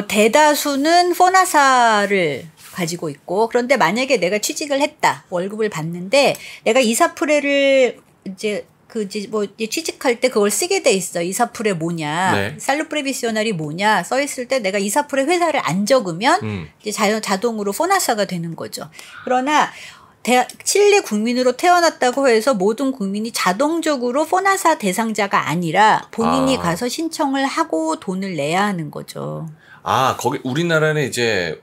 대다수는 포나사를 가지고 있고 그런데 만약에 내가 취직을 했다. 월급을 받는데 내가 이사프레를 이제 그 이제 뭐 이제 취직할 때 그걸 쓰게 돼 있어. 이사풀에 뭐냐, 네. 살로 프레비시오날이 뭐냐 써 있을 때 내가 이사풀에 회사를 안 적으면 이제 자동으로 포나사가 되는 거죠. 그러나 칠레 국민으로 태어났다고 해서 모든 국민이 자동적으로 포나사 대상자가 아니라 본인이 가서 신청을 하고 돈을 내야 하는 거죠. 아, 거기 우리나라는 이제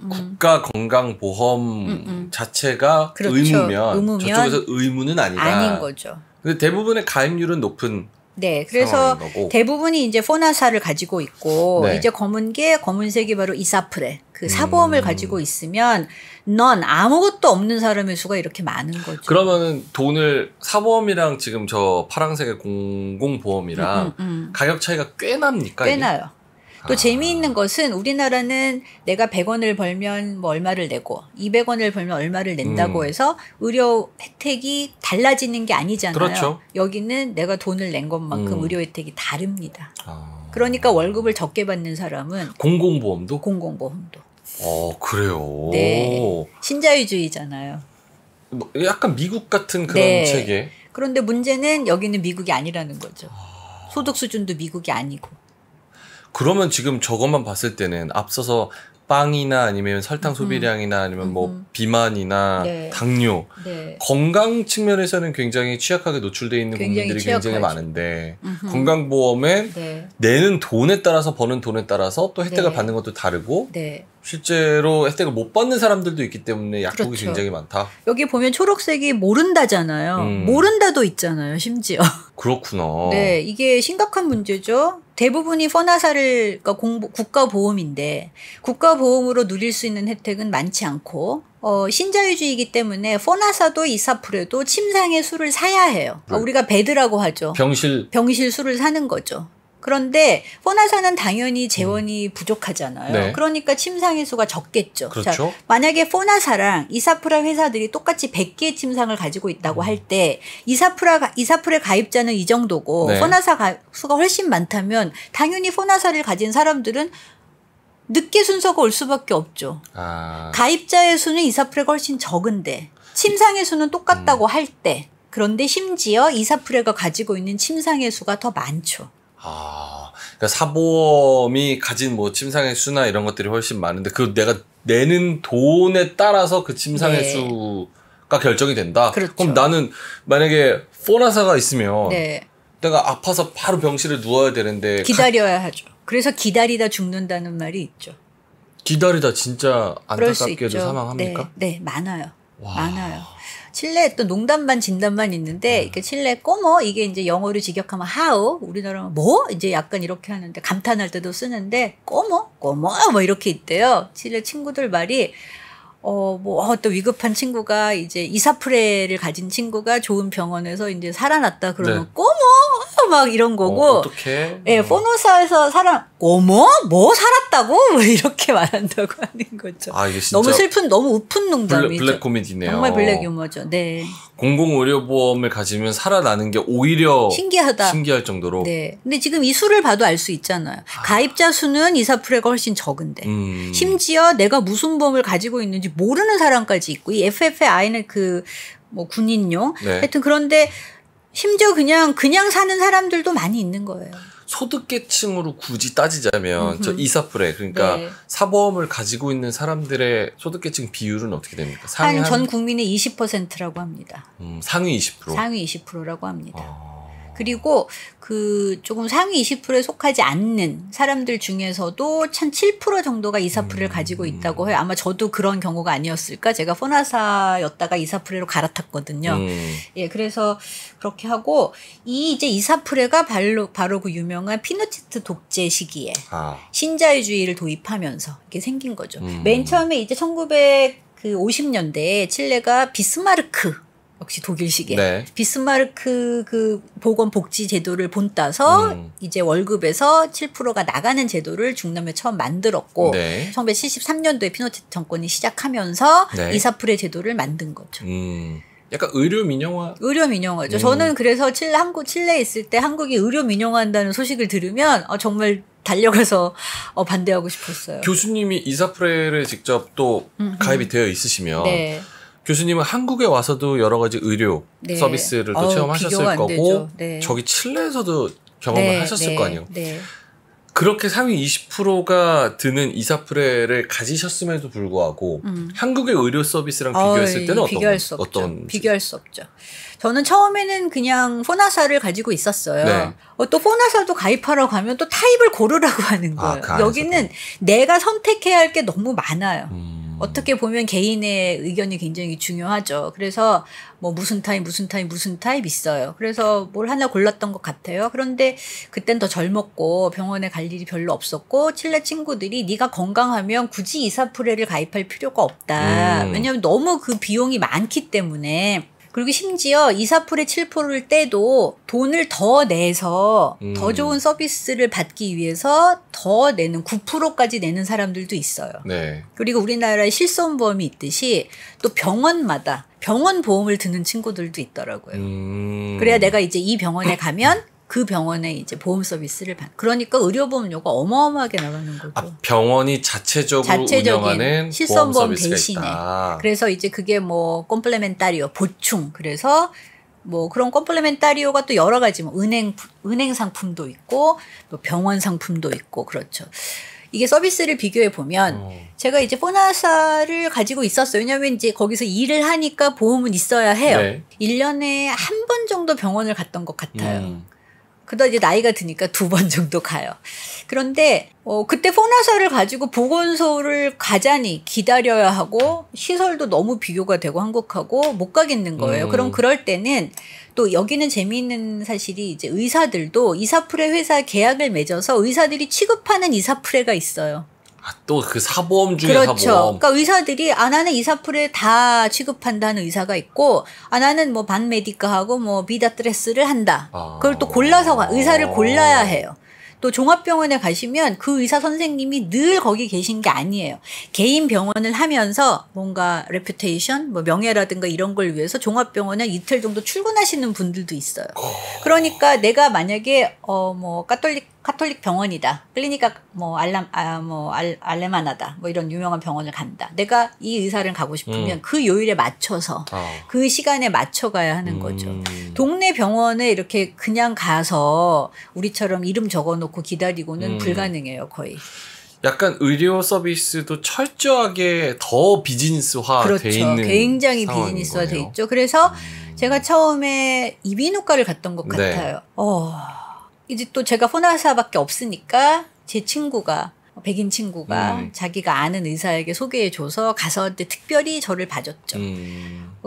국가 건강보험 자체가 그렇죠. 의무면 저쪽에서 의무는 아니다. 아닌 거죠. 근데 대부분의 가입률은 높은. 네, 그래서 거고. 대부분이 이제 포나사를 가지고 있고 네. 이제 검은색이 바로 이사프레 그 사보험을 가지고 있으면 넌 아무것도 없는 사람의 수가 이렇게 많은 거죠. 그러면은 돈을 사보험이랑 지금 저 파란색의 공공보험이랑 가격 차이가 꽤 납니까? 꽤 이게? 나요. 또 재미있는 것은 우리나라는 내가 100원을 벌면 뭐 얼마를 내고 200원을 벌면 얼마를 낸다고 해서 의료 혜택이 달라지는 게 아니잖아요. 그렇죠. 여기는 내가 돈을 낸 것만큼 의료 혜택이 다릅니다. 아. 그러니까 월급을 적게 받는 사람은 공공보험도? 공공보험도. 그래요. 네. 신자유주의잖아요. 뭐 약간 미국 같은 그런 네. 체계. 그런데 문제는 여기는 미국이 아니라는 거죠. 소득 수준도 미국이 아니고. 그러면 지금 저것만 봤을 때는 앞서서 빵이나 아니면 설탕 소비량이나 아니면 뭐 비만이나 네. 당뇨 네. 건강 측면에서는 굉장히 취약하게 노출되어 있는 굉장히 국민들이 굉장히 취약하죠. 많은데 건강보험에 네. 내는 돈에 따라서 버는 돈에 따라서 또 혜택을 네. 받는 것도 다르고 네. 실제로 혜택을 못 받는 사람들도 있기 때문에 약국이 그렇죠. 굉장히 많다. 여기 보면 초록색이 모른다잖아요. 모른다도 있잖아요, 심지어. 그렇구나. 네, 이게 심각한 문제죠. 대부분이 포나사를, 그러니까 국가보험인데, 국가보험으로 누릴 수 있는 혜택은 많지 않고, 신자유주의이기 때문에 포나사도 이사풀에도 침상의 수를 사야 해요. 우리가 베드라고 하죠. 병실 수를 사는 거죠. 그런데 포나사는 당연히 재원이 부족하잖아요. 네. 그러니까 침상의 수가 적겠죠. 그렇죠. 자, 만약에 포나사랑 이사프라 회사들이 똑같이 100개의 침상을 가지고 있다고 할 때 이사풀의 가입자는 이 정도고 네. 포나사 수가 훨씬 많다면 당연히 포나사를 가진 사람들은 늦게 순서가 올 수밖에 없죠. 가입자의 수는 이사풀에가 훨씬 적은데 침상의 수는 똑같다고 할 때 그런데 심지어 이사풀에가 가지고 있는 침상의 수가 더 많죠. 그러니까 사보험이 가진 뭐 침상의 수나 이런 것들이 훨씬 많은데 그 내가 내는 돈에 따라서 그 침상의 네. 수가 결정이 된다. 그렇죠. 그럼 나는 만약에 포나사가 있으면 네. 내가 아파서 바로 병실에 누워야 되는데 기다려야 하죠. 그래서 기다리다 죽는다는 말이 있죠. 기다리다 진짜 그럴 수 안타깝게도 있죠. 사망합니까? 네, 많아요. 와. 많아요. 칠레에 또 농담반 진담반 있는데 이게 칠레 꼬모 이게 이제 영어로 직역하면 how 우리나라는 뭐 이제 약간 이렇게 하는데 감탄할 때도 쓰는데 꼬모 뭐 이렇게 있대요. 칠레 친구들 말이 또 위급한 친구가 이제 이사프레를 가진 친구가 좋은 병원에서 이제 살아났다 그러면 네. 꼬모 막 이런 거고. 어떡해? 예, 포노사에서 꼬모 뭐 살았다고 뭐 이렇게 말한다고 하는 거죠. 이게 진짜 너무 슬픈, 너무 우픈 농담이죠. 블랙 코미디네요. 정말 블랙 유머죠. 네. 공공의료보험을 가지면 살아나는 게 오히려 신기하다. 신기할 정도로. 네. 근데 지금 이 수를 봐도 알 수 있잖아요. 가입자 수는 이사프레가 훨씬 적은데. 심지어 내가 무슨 보험을 가지고 있는지 모르는 사람까지 있고, 이 FFI는 군인용. 네. 하여튼 그런데 심지어 그냥 사는 사람들도 많이 있는 거예요. 소득계층으로 굳이 따지자면 저 이사프레 그러니까 네. 사보험을 가지고 있는 사람들의 소득계층 비율은 어떻게 됩니까? 한 전 국민의 20%라고 합니다. 상위 20%. 상위 20%라고 합니다. 그리고 조금 상위 20%에 속하지 않는 사람들 중에서도 한 7% 정도가 이사프레를 가지고 있다고 해요. 아마 저도 그런 경우가 아니었을까? 제가 포나사였다가 이사프레로 갈아탔거든요. 예, 그래서 그렇게 하고 이제 이사프레가 바로 그 유명한 피노체트 독재 시기에 신자유주의를 도입하면서 이렇게 생긴 거죠. 맨 처음에 이제 1950년대에 칠레가 비스마르크 역시 독일식의 네. 비스마르크 보건복지 제도를 본따서 이제 월급에서 7%가 나가는 제도를 중남에 처음 만들었고 네. 1973년도에 피노체트 정권이 시작하면서 네. 이사프레 제도를 만든 거죠. 약간 의료 민영화. 의료 민영화죠. 저는 그래서 칠레에 있을 때 한국이 의료 민영화한다는 소식을 들으면 정말 달려가서 반대하고 싶었어요. 교수님이 이사프레를 직접 또 가입이 되어 있으시면 네. 교수님은 한국에 와서도 여러 가지 의료 네. 서비스를 또 체험하셨을 거고 네. 저기 칠레에서도 경험을 하셨을 거 아니에요. 네. 그렇게 상위 20%가 드는 이사프레를 가지셨음에도 불구하고 한국의 의료 서비스랑 비교했을 때는 비교할 수 없죠. 저는 처음에는 그냥 포나사를 가지고 있었어요. 네. 또 포나사도 가입하러 가면 또 타입을 고르라고 하는 거예요. 여기는 내가 선택해야 할 게 너무 많아요. 어떻게 보면 개인의 의견이 굉장히 중요하죠. 그래서 뭐 무슨 타입 있어요. 그래서 뭘 하나 골랐던 것 같아요. 그런데 그땐 더 젊었고 병원에 갈 일이 별로 없었고 칠레 친구들이 네가 건강하면 굳이 이사프레를 가입할 필요가 없다. 왜냐하면 너무 그 비용이 많기 때문에. 그리고 심지어 이사프레 7%를 떼도 돈을 더 내서 더 좋은 서비스를 받기 위해서 더 내는 9%까지 내는 사람들도 있어요. 네. 그리고 우리나라에 실손보험이 있듯이 또 병원마다 병원 보험을 드는 친구들도 있더라고요. 그래야 내가 이제 이 병원에 가면 그 병원에 이제 보험 서비스를 그러니까 의료보험료가 어마어마하게 나가는 거죠. 병원이 자체적으로 운영하는 실손보험 대신에. 있다. 그래서 이제 그게 뭐 콤플레멘타리오 보충. 그래서 뭐 그런 콤플레멘타리오가 또 여러 가지 뭐 은행 상품도 있고 또 병원 상품도 있고 그렇죠. 이게 서비스를 비교해 보면 제가 이제 포나사를 가지고 있었어요. 왜냐하면 이제 거기서 일을 하니까 보험은 있어야 해요. 네. 1년에 한 번 정도 병원을 갔던 것 같아요. 그러다 이제 나이가 드니까 2번 정도 가요. 그런데 그때 포나사를 가지고 보건소를 가자니 기다려야 하고 시설도 너무 비교가 되고 한국하고 못 가겠는 거예요. 그럼 그럴 때는 또 여기는 재미있는 사실이 이제 의사들도 이사프레 회사 계약을 맺어서 의사들이 취급하는 이사프레가 있어요. 또 그 사보험 중에 그렇죠. 사보험. 그러니까 의사들이 나는 이사프레 다 취급한다는 의사가 있고 나는 뭐 반메디카하고 뭐 비다트레스를 한다. 그걸 또 골라서 의사를 골라야 해요. 또 종합병원에 가시면 그 의사 선생님이 늘 거기 계신 게 아니에요. 개인 병원을 하면서 뭔가 레퓨테이션, 뭐 명예라든가 이런 걸 위해서 종합병원에 이틀 정도 출근하시는 분들도 있어요. 그러니까 내가 만약에 뭐 카톨릭 병원이다. 클리니카 뭐 알레마나다. 뭐 이런 유명한 병원을 간다. 내가 이 의사를 가고 싶으면 그 요일에 맞춰서 그 시간에 맞춰 가야 하는 거죠. 동네 병원에 이렇게 그냥 가서 우리처럼 이름 적어 놓고 기다리고는 불가능해요, 거의. 약간 의료 서비스도 철저하게 더 비즈니스화 그렇죠. 돼 있는 굉장히 비즈니스화 돼 있죠. 그래서 제가 처음에 이비인후과를 갔던 것 같아요. 이제 또 제가 포나사밖에 없으니까 제 친구가 백인 친구가 자기가 아는 의사에게 소개해줘서 가서 특별히 저를 봐줬죠.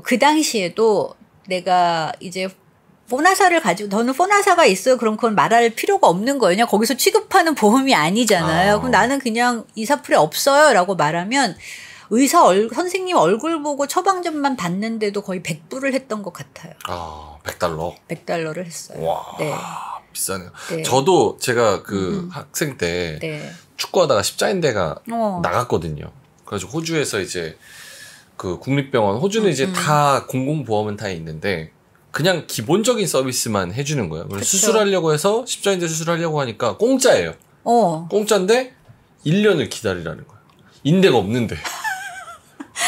그 당시에도 내가 이제 포나사를 가지고 너는 포나사가 있어요. 그럼 그건 말할 필요가 없는 거예요. 그냥 거기서 취급하는 보험이 아니잖아요. 그럼 나는 그냥 이사프레 없어요 라고 말하면 선생님 얼굴 보고 처방전만 받는데도 거의 100불을 했던 것 같아요. $100? 100달러를 했어요. 와. 네. 비싸네요. 네. 저도 제가 그 학생 때 축구하다가 십자인대가 나갔거든요. 그래가지고 호주에서 이제 그 국립병원, 호주는 이제 다 공공보험은 다 있는데 그냥 기본적인 서비스만 해주는 거예요. 그래서 수술하려고 해서 십자인대 수술하려고 하니까 공짜예요. 공짜인데 1년을 기다리라는 거예요. 인대가 없는데.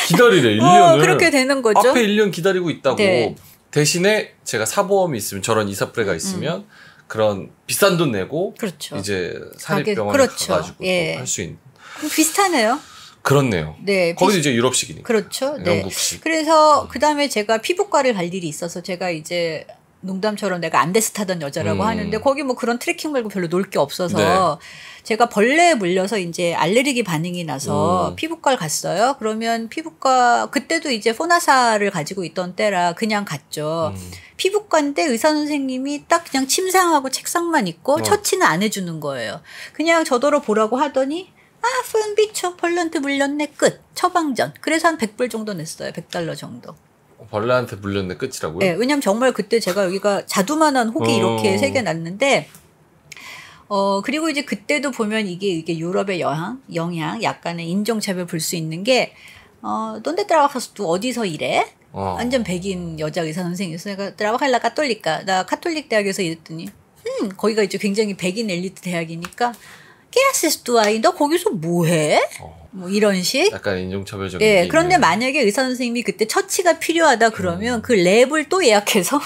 기다리래, 1년을. 그렇게 되는 거죠. 앞에 1년 기다리고 있다고. 네. 대신에 제가 사보험이 있으면 저런 이사프레가 있으면 그런 비싼 돈 내고 그렇죠. 이제 사립병원에 가가지고 할 수 있는. 비슷하네요. 그렇네요. 네, 거기도 이제 유럽식이니까. 그렇죠. 영국식. 네. 그래서 그 다음에 제가 피부과를 갈 일이 있어서 제가 이제 농담처럼 내가 안데스 타던 여자라고 하는데 거기 뭐 그런 트레킹 말고 별로 놀 게 없어서 제가 벌레에 물려서 이제 알레르기 반응이 나서 피부과를 갔어요. 그러면 피부과 그때도 이제 포나사를 가지고 있던 때라 그냥 갔죠. 피부과인데 의사 선생님이 딱 그냥 침상하고 책상만 있고 처치는 안 해주는 거예요. 그냥 저더러 보라고 하더니 소연 비쳐 벌레한테 물렸네 끝 처방전. 그래서 한 100불 정도 냈어요. $100 정도. 벌레한테 물렸네 끝이라고요? 네, 왜냐면 정말 그때 제가 여기가 자두만한 혹이 이렇게 3개 났는데 그리고 이제 그때도 보면 이게 유럽의 영향 약간의 인종차별 볼 수 있는 게 ¿Dónde trabajas tú? 어디서 일해? 완전 백인 여자 의사 선생님이었어. 내가 trabaja en la católica. 나 카톨릭 대학에서 일했더니 거기가 이제 굉장히 백인 엘리트 대학이니까 ¿Qué haces tú ahí? 너 거기서 뭐해? 뭐 이런 식. 약간 인종차별적인. 예. 그런데 만약에 의사 선생님이 그때 처치가 필요하다 그러면 그 랩을 또 예약해서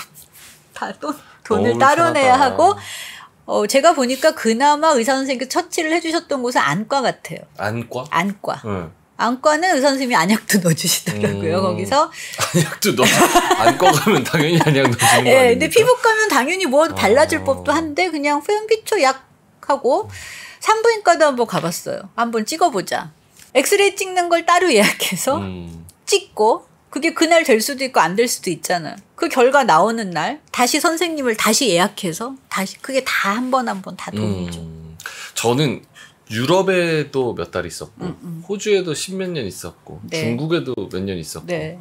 다 또 돈을 따로 내야 하고. 제가 보니까 그나마 의사 선생님께 처치를 해주셨던 곳은 안과 같아요. 안과? 안과. 안과는 의사 선생님이 안약도 넣어주시더라고요. 거기서. 안약도 안과 가면 당연히 안약 넣어주는 거 아닙니까? 네, 근데 피부과 가면 당연히 뭐 발라줄 법도 한데 그냥 후연비초 약하고 산부인과도 한번 가봤어요. 한번 찍어보자. 엑스레이 찍는 걸 따로 예약해서 찍고 그게 그날 될 수도 있고 안 될 수도 있잖아요. 그 결과 나오는 날 다시 선생님을 다시 예약해서 다시 그게 다 한 번 다 돈이죠. 저는 유럽에도 몇 달 있었고 호주에도 10몇 년 있었고 네. 중국에도 몇 년 있었고 네.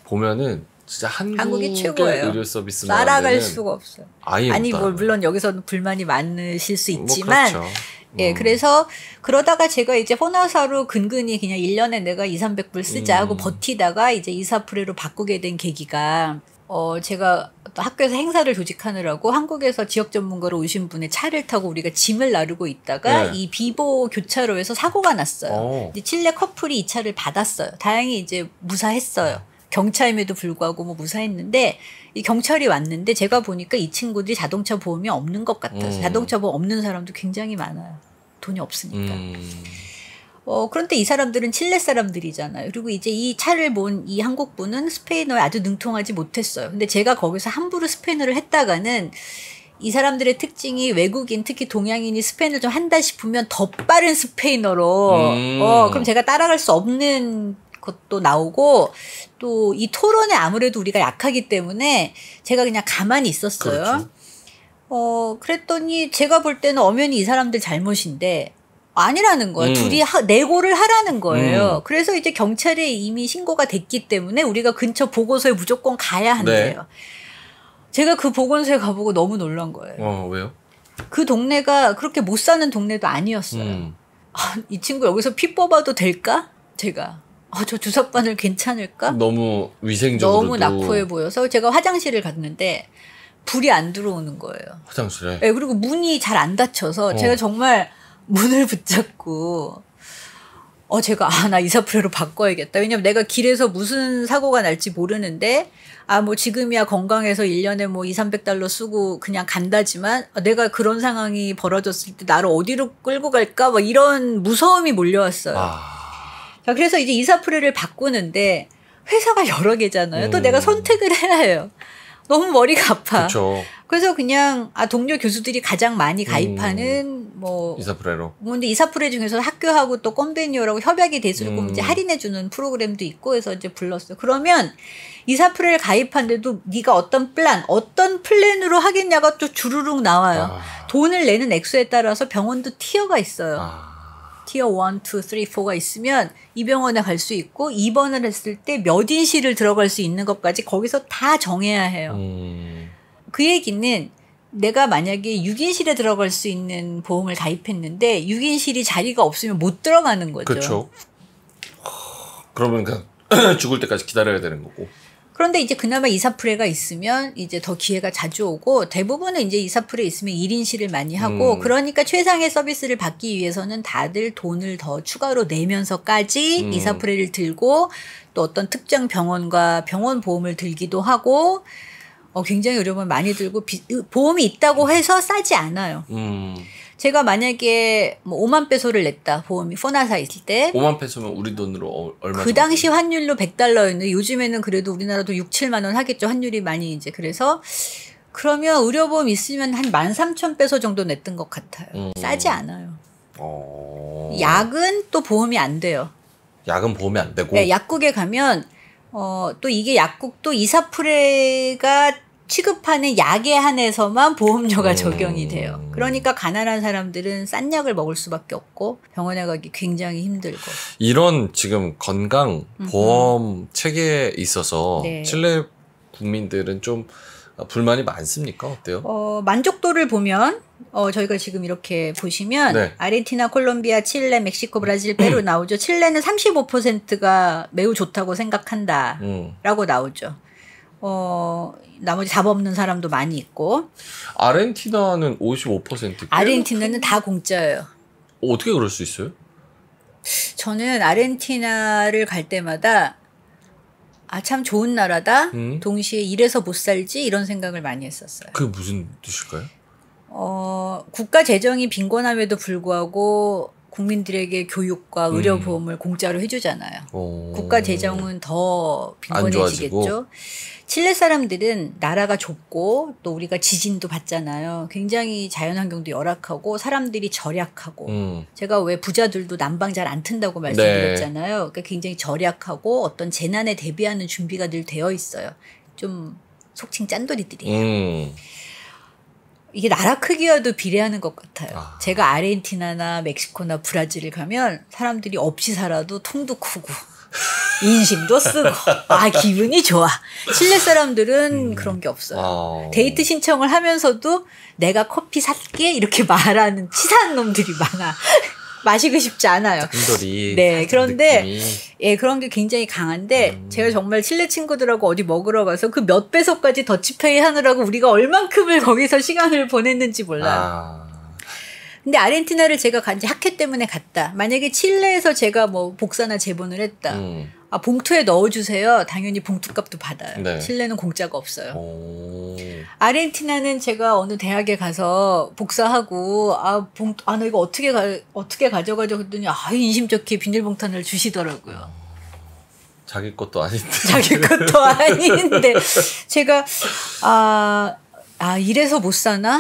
보면은 진짜 한국이 최고예요. 의료 서비스 따라갈 수가 없어요. 아니 없다. 뭐 물론 여기서는 불만이 많으실 수 있지만 뭐 그렇죠. 예, 그래서 그러다가 제가 이제 호나사로 근근히 그냥 1년에 내가 200~300불 쓰자 하고 버티다가 이제 이사프레로 바꾸게 된 계기가 제가 또 학교에서 행사를 조직하느라고 한국에서 지역 전문가로 오신 분의 차를 타고 우리가 짐을 나르고 있다가 이 비보 교차로에서 사고가 났어요. 칠레 커플이 이 차를 받았어요. 다행히 이제 무사했어요. 경차임에도 불구하고 뭐 무사했는데 이 경찰이 왔는데 제가 보니까 이 친구들이 자동차 보험이 없는 것 같아서 자동차 보험 없는 사람도 굉장히 많아요. 돈이 없으니까. 그런데 이 사람들은 칠레 사람들이잖아요. 그리고 이제 이 차를 본 이 한국 분은 스페인어에 아주 능통하지 못했어요. 근데 제가 거기서 함부로 스페인어를 했다가는 이 사람들의 특징이 외국인 특히 동양인이 스페인어를 좀 한다 싶으면 더 빠른 스페인어로 그럼 제가 따라갈 수 없는 것도 나오고 또 이 토론에 아무래도 우리가 약하기 때문에 제가 그냥 가만히 있었어요. 그렇죠. 그랬더니 제가 볼 때는 엄연히 이 사람들 잘못인데 아니라는 거예요. 둘이 내고를 하라는 거예요. 그래서 이제 경찰에 이미 신고가 됐기 때문에 우리가 근처 보건소에 무조건 가야 한대요. 네. 제가 그 보건소에 가보고 너무 놀란 거예요. 왜요? 그 동네가 그렇게 못 사는 동네도 아니었어요. 이 친구 여기서 피 뽑아도 될까? 제가. 저 주사바늘 괜찮을까? 너무 위생적으로도 너무 낙후해 보여서 제가 화장실을 갔는데 불이 안 들어오는 거예요. 화장실에? 네, 그리고 문이 잘 안 닫혀서 제가 정말 문을 붙잡고 제가 나 이사프레로 바꿔야겠다. 왜냐면 내가 길에서 무슨 사고가 날지 모르는데 뭐 지금이야 건강해서 1년에 뭐 200~300달러 쓰고 그냥 간다지만 내가 그런 상황이 벌어졌을 때 나를 어디로 끌고 갈까? 막 이런 무서움이 몰려왔어요. 자, 그래서 이제 이사프레를 바꾸는데 회사가 여러 개잖아요. 또 내가 선택을 해야 해요. 너무 머리가 아파. 그쵸. 그래서 그냥 동료 교수들이 가장 많이 가입하는 뭐 이사프레로. 근데 이사프레 중에서 학교하고 또 컴베니오라고 협약이 돼서 이제 할인해주는 프로그램도 있고 해서 이제 불렀어요. 그러면 이사프레를 가입한데도 네가 어떤 플랜으로 하겠냐가 또 주르륵 나와요. 돈을 내는 액수에 따라서 병원도 티어가 있어요. 티어 1, 2, 3, 4가 있으면 이 병원에 갈 수 있고 입원을 했을 때 몇 인실을 들어갈 수 있는 것까지 거기서 다 정해야 해요. 그 얘기는 내가 만약에 6인실에 들어갈 수 있는 보험을 가입했는데 6인실이 자리가 없으면 못 들어가는 거죠. 그렇죠. 그러면 그냥 죽을 때까지 기다려야 되는 거고. 그런데 이제 그나마 이사프레가 있으면 이제 더 기회가 자주 오고 대부분은 이제 이사프레 있으면 1인실을 많이 하고 그러니까 최상의 서비스를 받기 위해서는 다들 돈을 더 추가로 내면서까지 이사프레를 들고 또 어떤 특정 병원과 병원 보험을 들기도 하고 굉장히 의료보험 많이 들고 보험이 있다고 해서 싸지 않아요. 제가 만약에 뭐 5만 페소를 냈다. 보험이 포나사 있을 때. 5만 페소면 우리 돈으로 얼마? 그 당시 환율로 100달러였는데 요즘에는 그래도 우리나라도 6, 7만 원 하겠죠. 환율이 많이 이제. 그래서 그러면 의료보험 있으면 한 13,000페소 정도 냈던 것 같아요. 싸지 않아요. 약은 또 보험이 안 돼요. 약은 보험이 안 되고. 네, 약국에 가면 또 이게 약국도 이사프레가 취급하는 약에 한해서만 보험료가 적용이 돼요. 그러니까 가난한 사람들은 싼 약을 먹을 수밖에 없고 병원에 가기 굉장히 힘들고. 이런 지금 건강 보험 체계에 있어서 네. 칠레 국민들은 좀 불만이 많습니까? 어때요? 만족도를 보면 저희가 지금 이렇게 보시면 네. 아르헨티나, 콜롬비아, 칠레, 멕시코, 브라질, 페루 나오죠. 칠레는 35%가 매우 좋다고 생각한다라고 나오죠. 나머지 답 없는 사람도 많이 있고. 아르헨티나는 55%. 아르헨티나는 다 공짜예요. 어떻게 그럴 수 있어요? 저는 아르헨티나를 갈 때마다 아, 참 좋은 나라다. 동시에 이래서 못 살지 이런 생각을 많이 했었어요. 그게 무슨 뜻일까요? 국가 재정이 빈곤함에도 불구하고 국민들에게 교육과 의료보험을 공짜로 해주잖아요. 국가 재정은 더 빈곤해지겠죠. 칠레 사람들은 나라가 좁고 또 우리가 지진도 받잖아요. 굉장히 자연환경도 열악하고 사람들이 절약하고 제가 왜 부자들도 난방 잘 안 튼다고 말씀드렸잖아요. 네. 그러니까 굉장히 절약하고 어떤 재난에 대비하는 준비가 늘 되어 있어요. 좀 속칭 짠돌이들이에요. 이게 나라 크기와도 비례하는 것 같아요. 제가 아르헨티나나 멕시코나 브라질을 가면 사람들이 없이 살아도 통도 크고 인심도 쓰고 기분이 좋아. 칠레 사람들은 그런 게 없어요. 데이트 신청을 하면서도 내가 커피 살게 이렇게 말하는 치사한 놈들이 많아. 마시고 싶지 않아요. 네, 그런데 예, 그런 게 굉장히 강한데 제가 정말 칠레 친구들하고 어디 먹으러 가서 그 몇 배속까지 더치페이 하느라고 우리가 얼만큼을 거기서 시간을 보냈는지 몰라요. 근데 아르헨티나를 제가 간지 학회 때문에 갔다. 만약에 칠레에서 제가 뭐 복사나 제본을 했다. 봉투에 넣어주세요. 당연히 봉투값도 받아요. 네. 칠레는 공짜가 없어요. 아르헨티나는 제가 어느 대학에 가서 복사하고 나 이거 어떻게 가져가죠? 그랬더니 인심 좋게 비닐봉투 하나를 주시더라고요. 자기 것도 아닌데. 자기 것도 아닌데 제가 이래서 못 사나?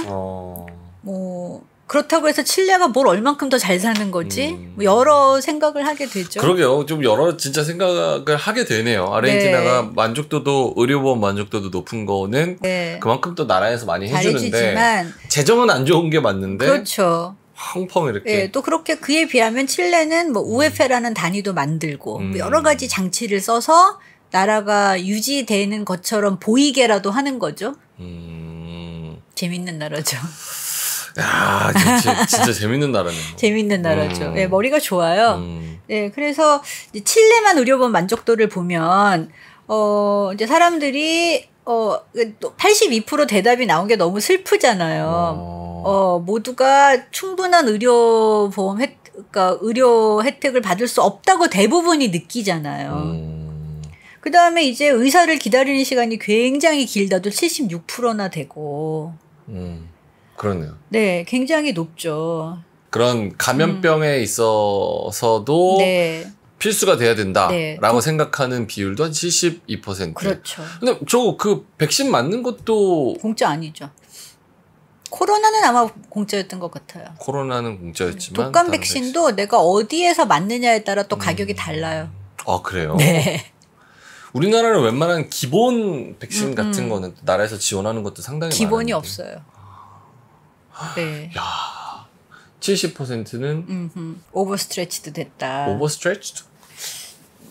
뭐 그렇다고 해서 칠레가 뭘 얼만큼 더 잘 사는 거지? 뭐 여러 생각을 하게 되죠. 그러게요. 좀 여러 진짜 생각을 하게 되네요. 아르헨티나가 네. 만족도도 의료보험 만족도도 높은 거는 네. 그만큼 또 나라에서 많이 해주는데 재정은 안 좋은 게 맞는데 그렇죠. 황펑 이렇게. 네, 또 그렇게 그에 비하면 칠레는 뭐 우에페라는 단위도 만들고 뭐 여러 가지 장치를 써서 나라가 유지되는 것처럼 보이게라도 하는 거죠. 재밌는 나라죠. 야, 진짜 재밌는 나라네요. 재밌는 나라죠. 네, 머리가 좋아요. 네, 그래서 칠레만 의료보험 만족도를 보면 이제 사람들이 82% 대답이 나온 게 너무 슬프잖아요. 모두가 충분한 의료보험 그러니까 의료 혜택을 받을 수 없다고 대부분이 느끼잖아요. 그 다음에 이제 의사를 기다리는 시간이 굉장히 길다도 76%나 되고. 그러네요. 네, 굉장히 높죠. 그런 감염병에 있어서도 네. 필수가 돼야 된다라고 네. 생각하는 비율도 한 72%. 그렇죠. 근데 그 백신 맞는 것도 공짜 아니죠. 코로나는 아마 공짜였던 것 같아요. 코로나는 공짜였지만 독감 백신도 내가 어디에서 맞느냐에 따라 또 가격이 달라요. 아, 그래요? 네. 우리나라는 웬만한 기본 백신 같은 거는 나라에서 지원하는 것도 상당히 기본이 많은데. 없어요. 네. 야, 70%는 오버스트레치도 됐다. 오버스트레치드?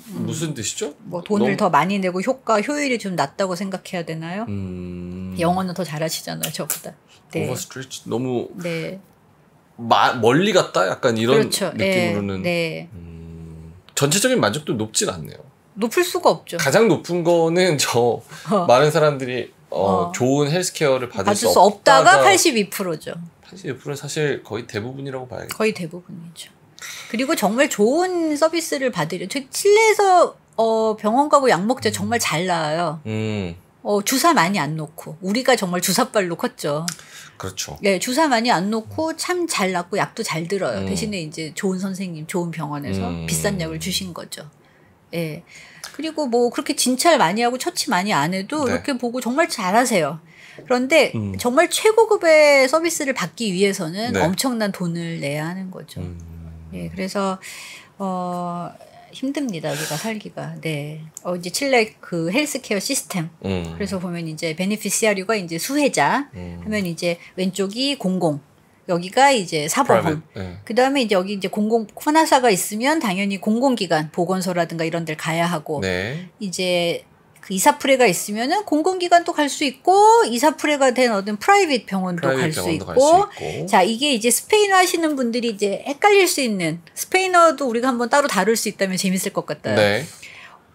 무슨 뜻이죠? 뭐 돈을 더 많이 내고 효율이 좀 낮다고 생각해야 되나요? 영어는 더 잘하시잖아요, 저보다. 네. 오버스트레치 너무 네. 멀리 갔다? 약간 이런 그렇죠. 느낌으로는 네. 전체적인 만족도 높진 않네요. 높을 수가 없죠. 가장 높은 거는 많은 사람들이 좋은 헬스케어를 받을 수 없다가 82%죠. 82%는 사실 거의 대부분이라고 봐야겠죠. 거의 대부분이죠. 그리고 정말 좋은 서비스를 받으려. 칠레에서 병원 가고 약 먹자 정말 잘 나아요. 주사 많이 안 놓고. 우리가 정말 주사발로 컸죠. 그렇죠. 네, 주사 많이 안 놓고 참 잘 낫고 약도 잘 들어요. 대신에 이제 좋은 선생님, 좋은 병원에서 비싼 약을 주신 거죠. 예. 그리고 뭐 그렇게 진찰 많이 하고 처치 많이 안 해도 네. 이렇게 보고 정말 잘하세요. 그런데 정말 최고급의 서비스를 받기 위해서는 네. 엄청난 돈을 내야 하는 거죠. 예, 그래서 힘듭니다. 우리가 살기가. 네. 이제 칠레 그 헬스케어 시스템. 그래서 보면 이제 베네피시아류가 이제 수혜자 하면 이제 왼쪽이 공공. 여기가 이제 사보험. 네. 그 다음에 이제 여기 이제 공공, 환화사가 있으면 당연히 공공기관, 보건소라든가 이런 데를 가야 하고. 네. 이제 그 이사프레가 있으면은 공공기관도 갈 수 있고, 이사프레가 된 어떤 프라이빗 병원도 갈 수 있고. 자, 이게 이제 스페인어 하시는 분들이 이제 헷갈릴 수 있는, 스페인어도 우리가 한번 따로 다룰 수 있다면 재밌을 것 같아요. 네.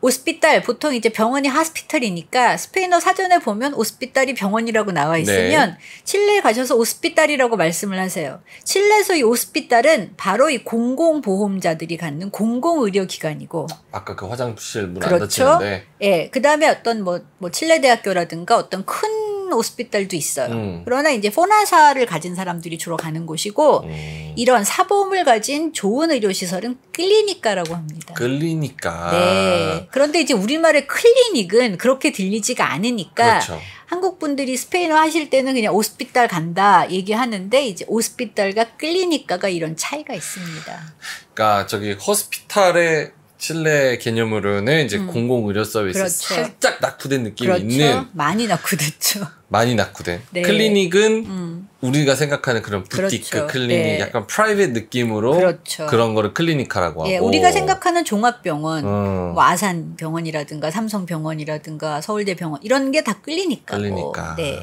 오스피탈 보통 이제 병원이 하스피털이니까 스페인어 사전에 보면 오스피탈이 병원이라고 나와 있으면 네. 칠레에 가셔서 오스피탈이라고 말씀을 하세요. 칠레에서 이 오스피탈은 바로 이 공공보험자들이 갖는 공공의료기관이고 아까 그 화장실 문 안 그렇죠. 닫히는데 예, 그다음에 어떤 뭐 칠레 대학교라든가 어떤 큰 오스피탈도 있어요. 그러나 이제 포나사를 가진 사람들이 주로 가는 곳이고 이런 사보험을 가진 좋은 의료시설은 클리니카라고 합니다. 클리니카. 네. 그런데 이제 우리말의 클리닉은 그렇게 들리지가 않으니까 그렇죠. 한국 분들이 스페인어 하실 때는 그냥 오스피탈 간다 얘기하는데 이제 오스피탈과 클리니카가 이런 차이가 있습니다. 그러니까 저기 호스피탈의 칠레 개념으로는 이제 공공의료 서비스 그렇죠. 살짝 낙후된 느낌이 그렇죠. 있는 많이 낙후됐죠. 많이 낙후된 네. 클리닉은 우리가 생각하는 그런 부티크 그렇죠. 클리닉 네. 약간 프라이빗 느낌으로 그렇죠. 그런 거를 클리니카라고 하고 예, 우리가 생각하는 종합병원 뭐 아산병원이라든가 삼성병원이라든가 서울대병원 이런 게 다 클리니카고 클리니카. 네.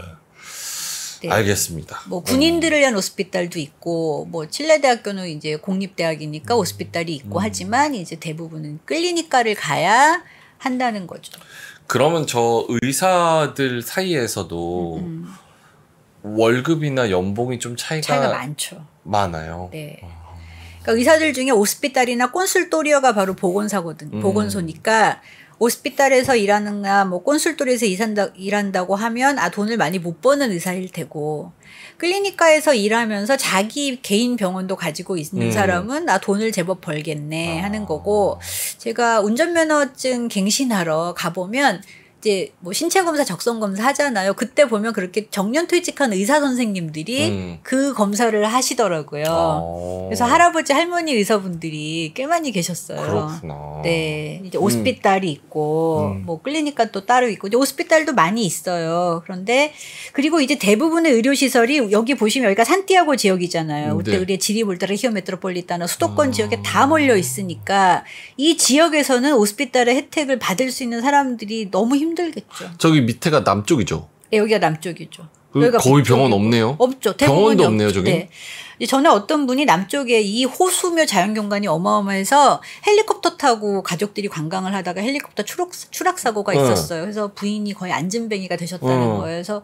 네. 알겠습니다. 뭐 군인들을 위한 오스피탈도 있고 뭐 칠레 대학교는 이제 공립대학이니까 오스피탈이 있고 하지만 이제 대부분은 클리니카를 가야 한다는 거죠. 그러면 저 의사들 사이에서도 월급이나 연봉이 좀 차이가 많죠. 많아요. 네. 그러니까 의사들 중에 오스피탈이나 콘술토리오가 바로 보건소니까 오스피탈에서 일하는가 뭐 콘술토리에서 일한다고 하면 돈을 많이 못 버는 의사일 테고 클리니카에서 일하면서 자기 개인 병원도 가지고 있는 사람은 돈을 제법 벌겠네 하는 거고 제가 운전면허증 갱신하러 가보면 이제 뭐 신체 검사, 적성 검사 하잖아요. 그때 보면 그렇게 정년퇴직한 의사 선생님들이 그 검사를 하시더라고요. 그래서 할아버지, 할머니 의사분들이 꽤 많이 계셨어요. 그렇구나. 네, 이제 오스피탈이 있고 뭐 클리니카 또 따로 있고 이제 오스피탈도 많이 있어요. 그런데 그리고 이제 대부분의 의료 시설이 여기 보시면 여기가 산티아고 지역이잖아요. 그때 우리 지리볼타르 히오 메트로폴리타나 수도권 지역에 다 몰려 있으니까 이 지역에서는 오스피탈의 혜택을 받을 수 있는 사람들이 너무 힘들겠죠. 저기 밑에가 남쪽이죠? 네, 여기가 남쪽이죠. 여기가 거의 병원 없네요? 없죠. 병원도 없네요, 저기? 네. 전에 어떤 분이 남쪽에 이 호수며 자연경관이 어마어마해서 헬리콥터 타고 가족들이 관광을 하다가 헬리콥터 추락 사고가 있었어요. 그래서 부인이 거의 안진뱅이가 되셨다는 거예요. 그래서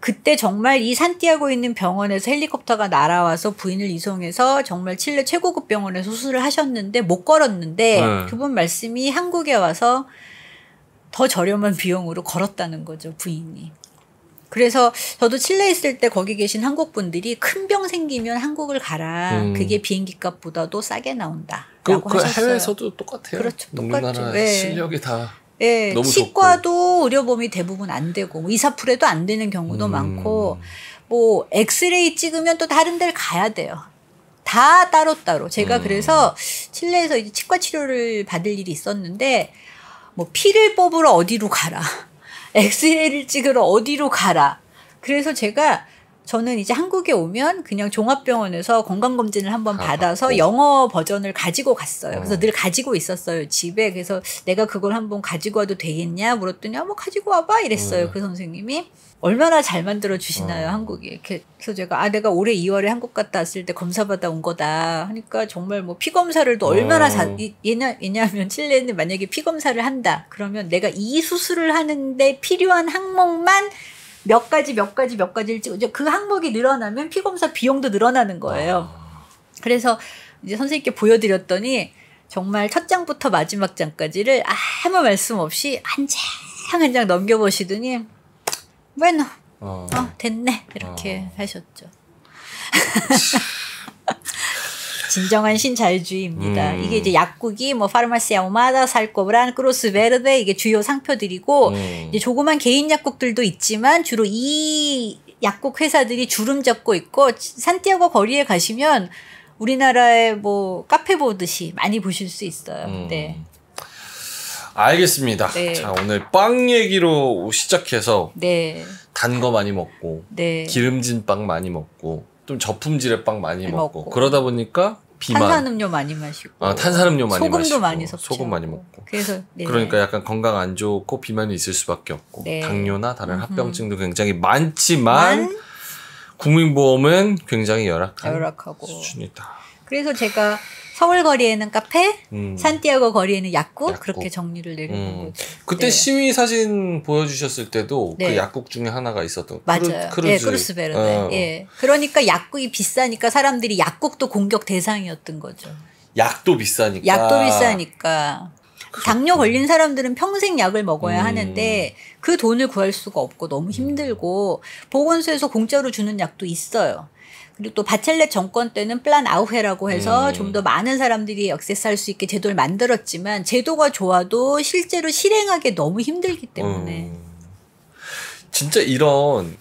그때 정말 이 산티아고에 있는 병원에서 헬리콥터가 날아와서 부인을 이송해서 정말 칠레 최고급 병원에서 수술을 하셨는데 못 걸었는데 그분 말씀이 한국에 와서 더 저렴한 비용으로 걸었다는 거죠, 부인이. 그래서 저도 칠레에 있을 때 거기 계신 한국 분들이 큰 병 생기면 한국을 가라. 그게 비행기 값보다도 싸게 나온다라고 하셨어요. 해외에서도 똑같아요. 그렇죠, 똑같죠. 우리나라 네. 실력이 다 네. 너무 치과도 좋고. 의료보험이 대부분 안 되고 뭐 이사풀에도 안 되는 경우도 많고 뭐 엑스레이 찍으면 또 다른 데를 가야 돼요. 다 따로따로. 제가 그래서 칠레에서 이제 치과 치료를 받을 일이 있었는데 뭐 피를 뽑으러 어디로 가라. 엑스레이를 찍으러 어디로 가라. 그래서 저는 이제 한국에 오면 그냥 종합병원에서 건강검진을 한번 받아서 영어 버전을 가지고 갔어요. 그래서 늘 가지고 있었어요, 집에. 그래서 내가 그걸 한번 가지고 와도 되겠냐 물었더니 뭐 가지고 와봐 이랬어요. 그 선생님이. 얼마나 잘 만들어 주시나요, 한국이. 그래서 제가 내가 올해 2월에 한국 갔다 왔을 때 검사받아 온 거다 하니까 정말 뭐 피검사를 또 얼마나 왜냐하면 칠레는 만약에 피검사를 한다 그러면 내가 이 수술을 하는데 필요한 항목만 몇 가지를 찍고 그 항목이 늘어나면 피검사 비용도 늘어나는 거예요. 그래서 이제 선생님께 보여드렸더니 정말 첫 장부터 마지막 장까지를 아무 말씀 없이 한 장 한 장 넘겨보시더니 bueno, 됐네 이렇게 하셨죠. 진정한 신자유주의입니다. 이게 이제 약국이 뭐 파르마시아 오마다, 살코브란, 크로스 베르데 이게 주요 상표들이고 이제 조그만 개인 약국들도 있지만 주로 이 약국 회사들이 주름 잡고 있고 산티아고 거리에 가시면 우리나라의 뭐 카페 보듯이 많이 보실 수 있어요. 네. 알겠습니다. 네. 자, 오늘 빵 얘기로 시작해서 네. 단 거 많이 먹고 네. 기름진 빵 많이 먹고 좀 저품질의 빵 많이 먹고 그러다 보니까 비만 탄산음료 많이 마시고 탄산음료 많이 소금도 마시고 많이 섭취하고 소금 많이 먹고 그래서 그러니까 약간 건강 안 좋고 비만이 있을 수밖에 없고 네. 당뇨나 다른 합병증도 굉장히 많지만 국민보험은 굉장히 열악한 열악하고 수준이다. 그래서 제가 서울 거리에는 카페, 산티아고 거리에는 약국, 그렇게 정리를 내려놓은 거죠. 그때 네. 시위 사진 보여주셨을 때도 네. 그 약국 중에 하나가 있었던 맞아요. 예, 크루스 베르네. 예. 그러니까 약국이 비싸니까 사람들이 약국도 공격 대상이었던 거죠. 약도 비싸니까. 약도 비싸니까. 당뇨 걸린 사람들은 평생 약을 먹어야 하는데 그 돈을 구할 수가 없고 너무 힘들고 보건소에서 공짜로 주는 약도 있어요. 그리고 또 바첼렛 정권 때는 플란 아우헤라고 해서 좀 더 많은 사람들이 액세스할 수 있게 제도를 만들었지만 제도가 좋아도 실제로 실행하기 너무 힘들기 때문에 진짜 이런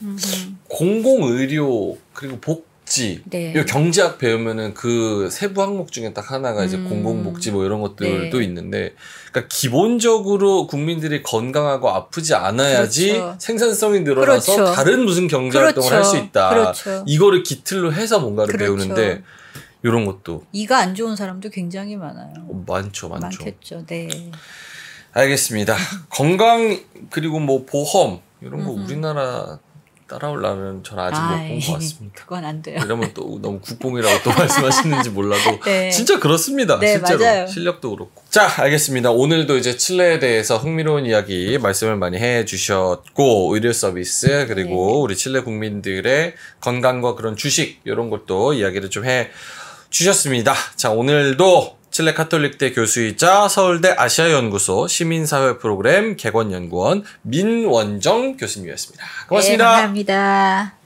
공공의료 그리고 복지 네. 이 경제학 배우면은 그 세부 항목 중에 딱 하나가 이제 공공복지 뭐 이런 것들도 네. 있는데 그러니까 기본적으로 국민들이 건강하고 아프지 않아야지 그렇죠. 생산성이 늘어나서 그렇죠. 다른 무슨 경제 활동을 그렇죠. 할 수 있다. 그렇죠. 이거를 기틀로 해서 뭔가를 그렇죠. 배우는데 이런 것도 이가 안 좋은 사람도 굉장히 많아요. 많죠. 많겠죠. 네. 알겠습니다. 건강 그리고 뭐 보험 이런 거 우리나라 따라오려면 저는 아직 못 본 것 같습니다. 그건 안 돼요. 이러면 또 너무 국뽕이라고 또 말씀하시는지 몰라도 네. 진짜 그렇습니다. 네, 실제로 맞아요. 실력도 그렇고. 자, 알겠습니다. 오늘도 이제 칠레에 대해서 흥미로운 이야기 말씀을 많이 해주셨고 의료 서비스 그리고 우리 칠레 국민들의 건강과 그런 주식 이런 것도 이야기를 좀 해주셨습니다. 자, 오늘도 칠레 카톨릭대 교수이자 서울대 아시아연구소 시민사회 프로그램 개관연구원 민원정 교수님이었습니다. 고맙습니다. 네, 감사합니다.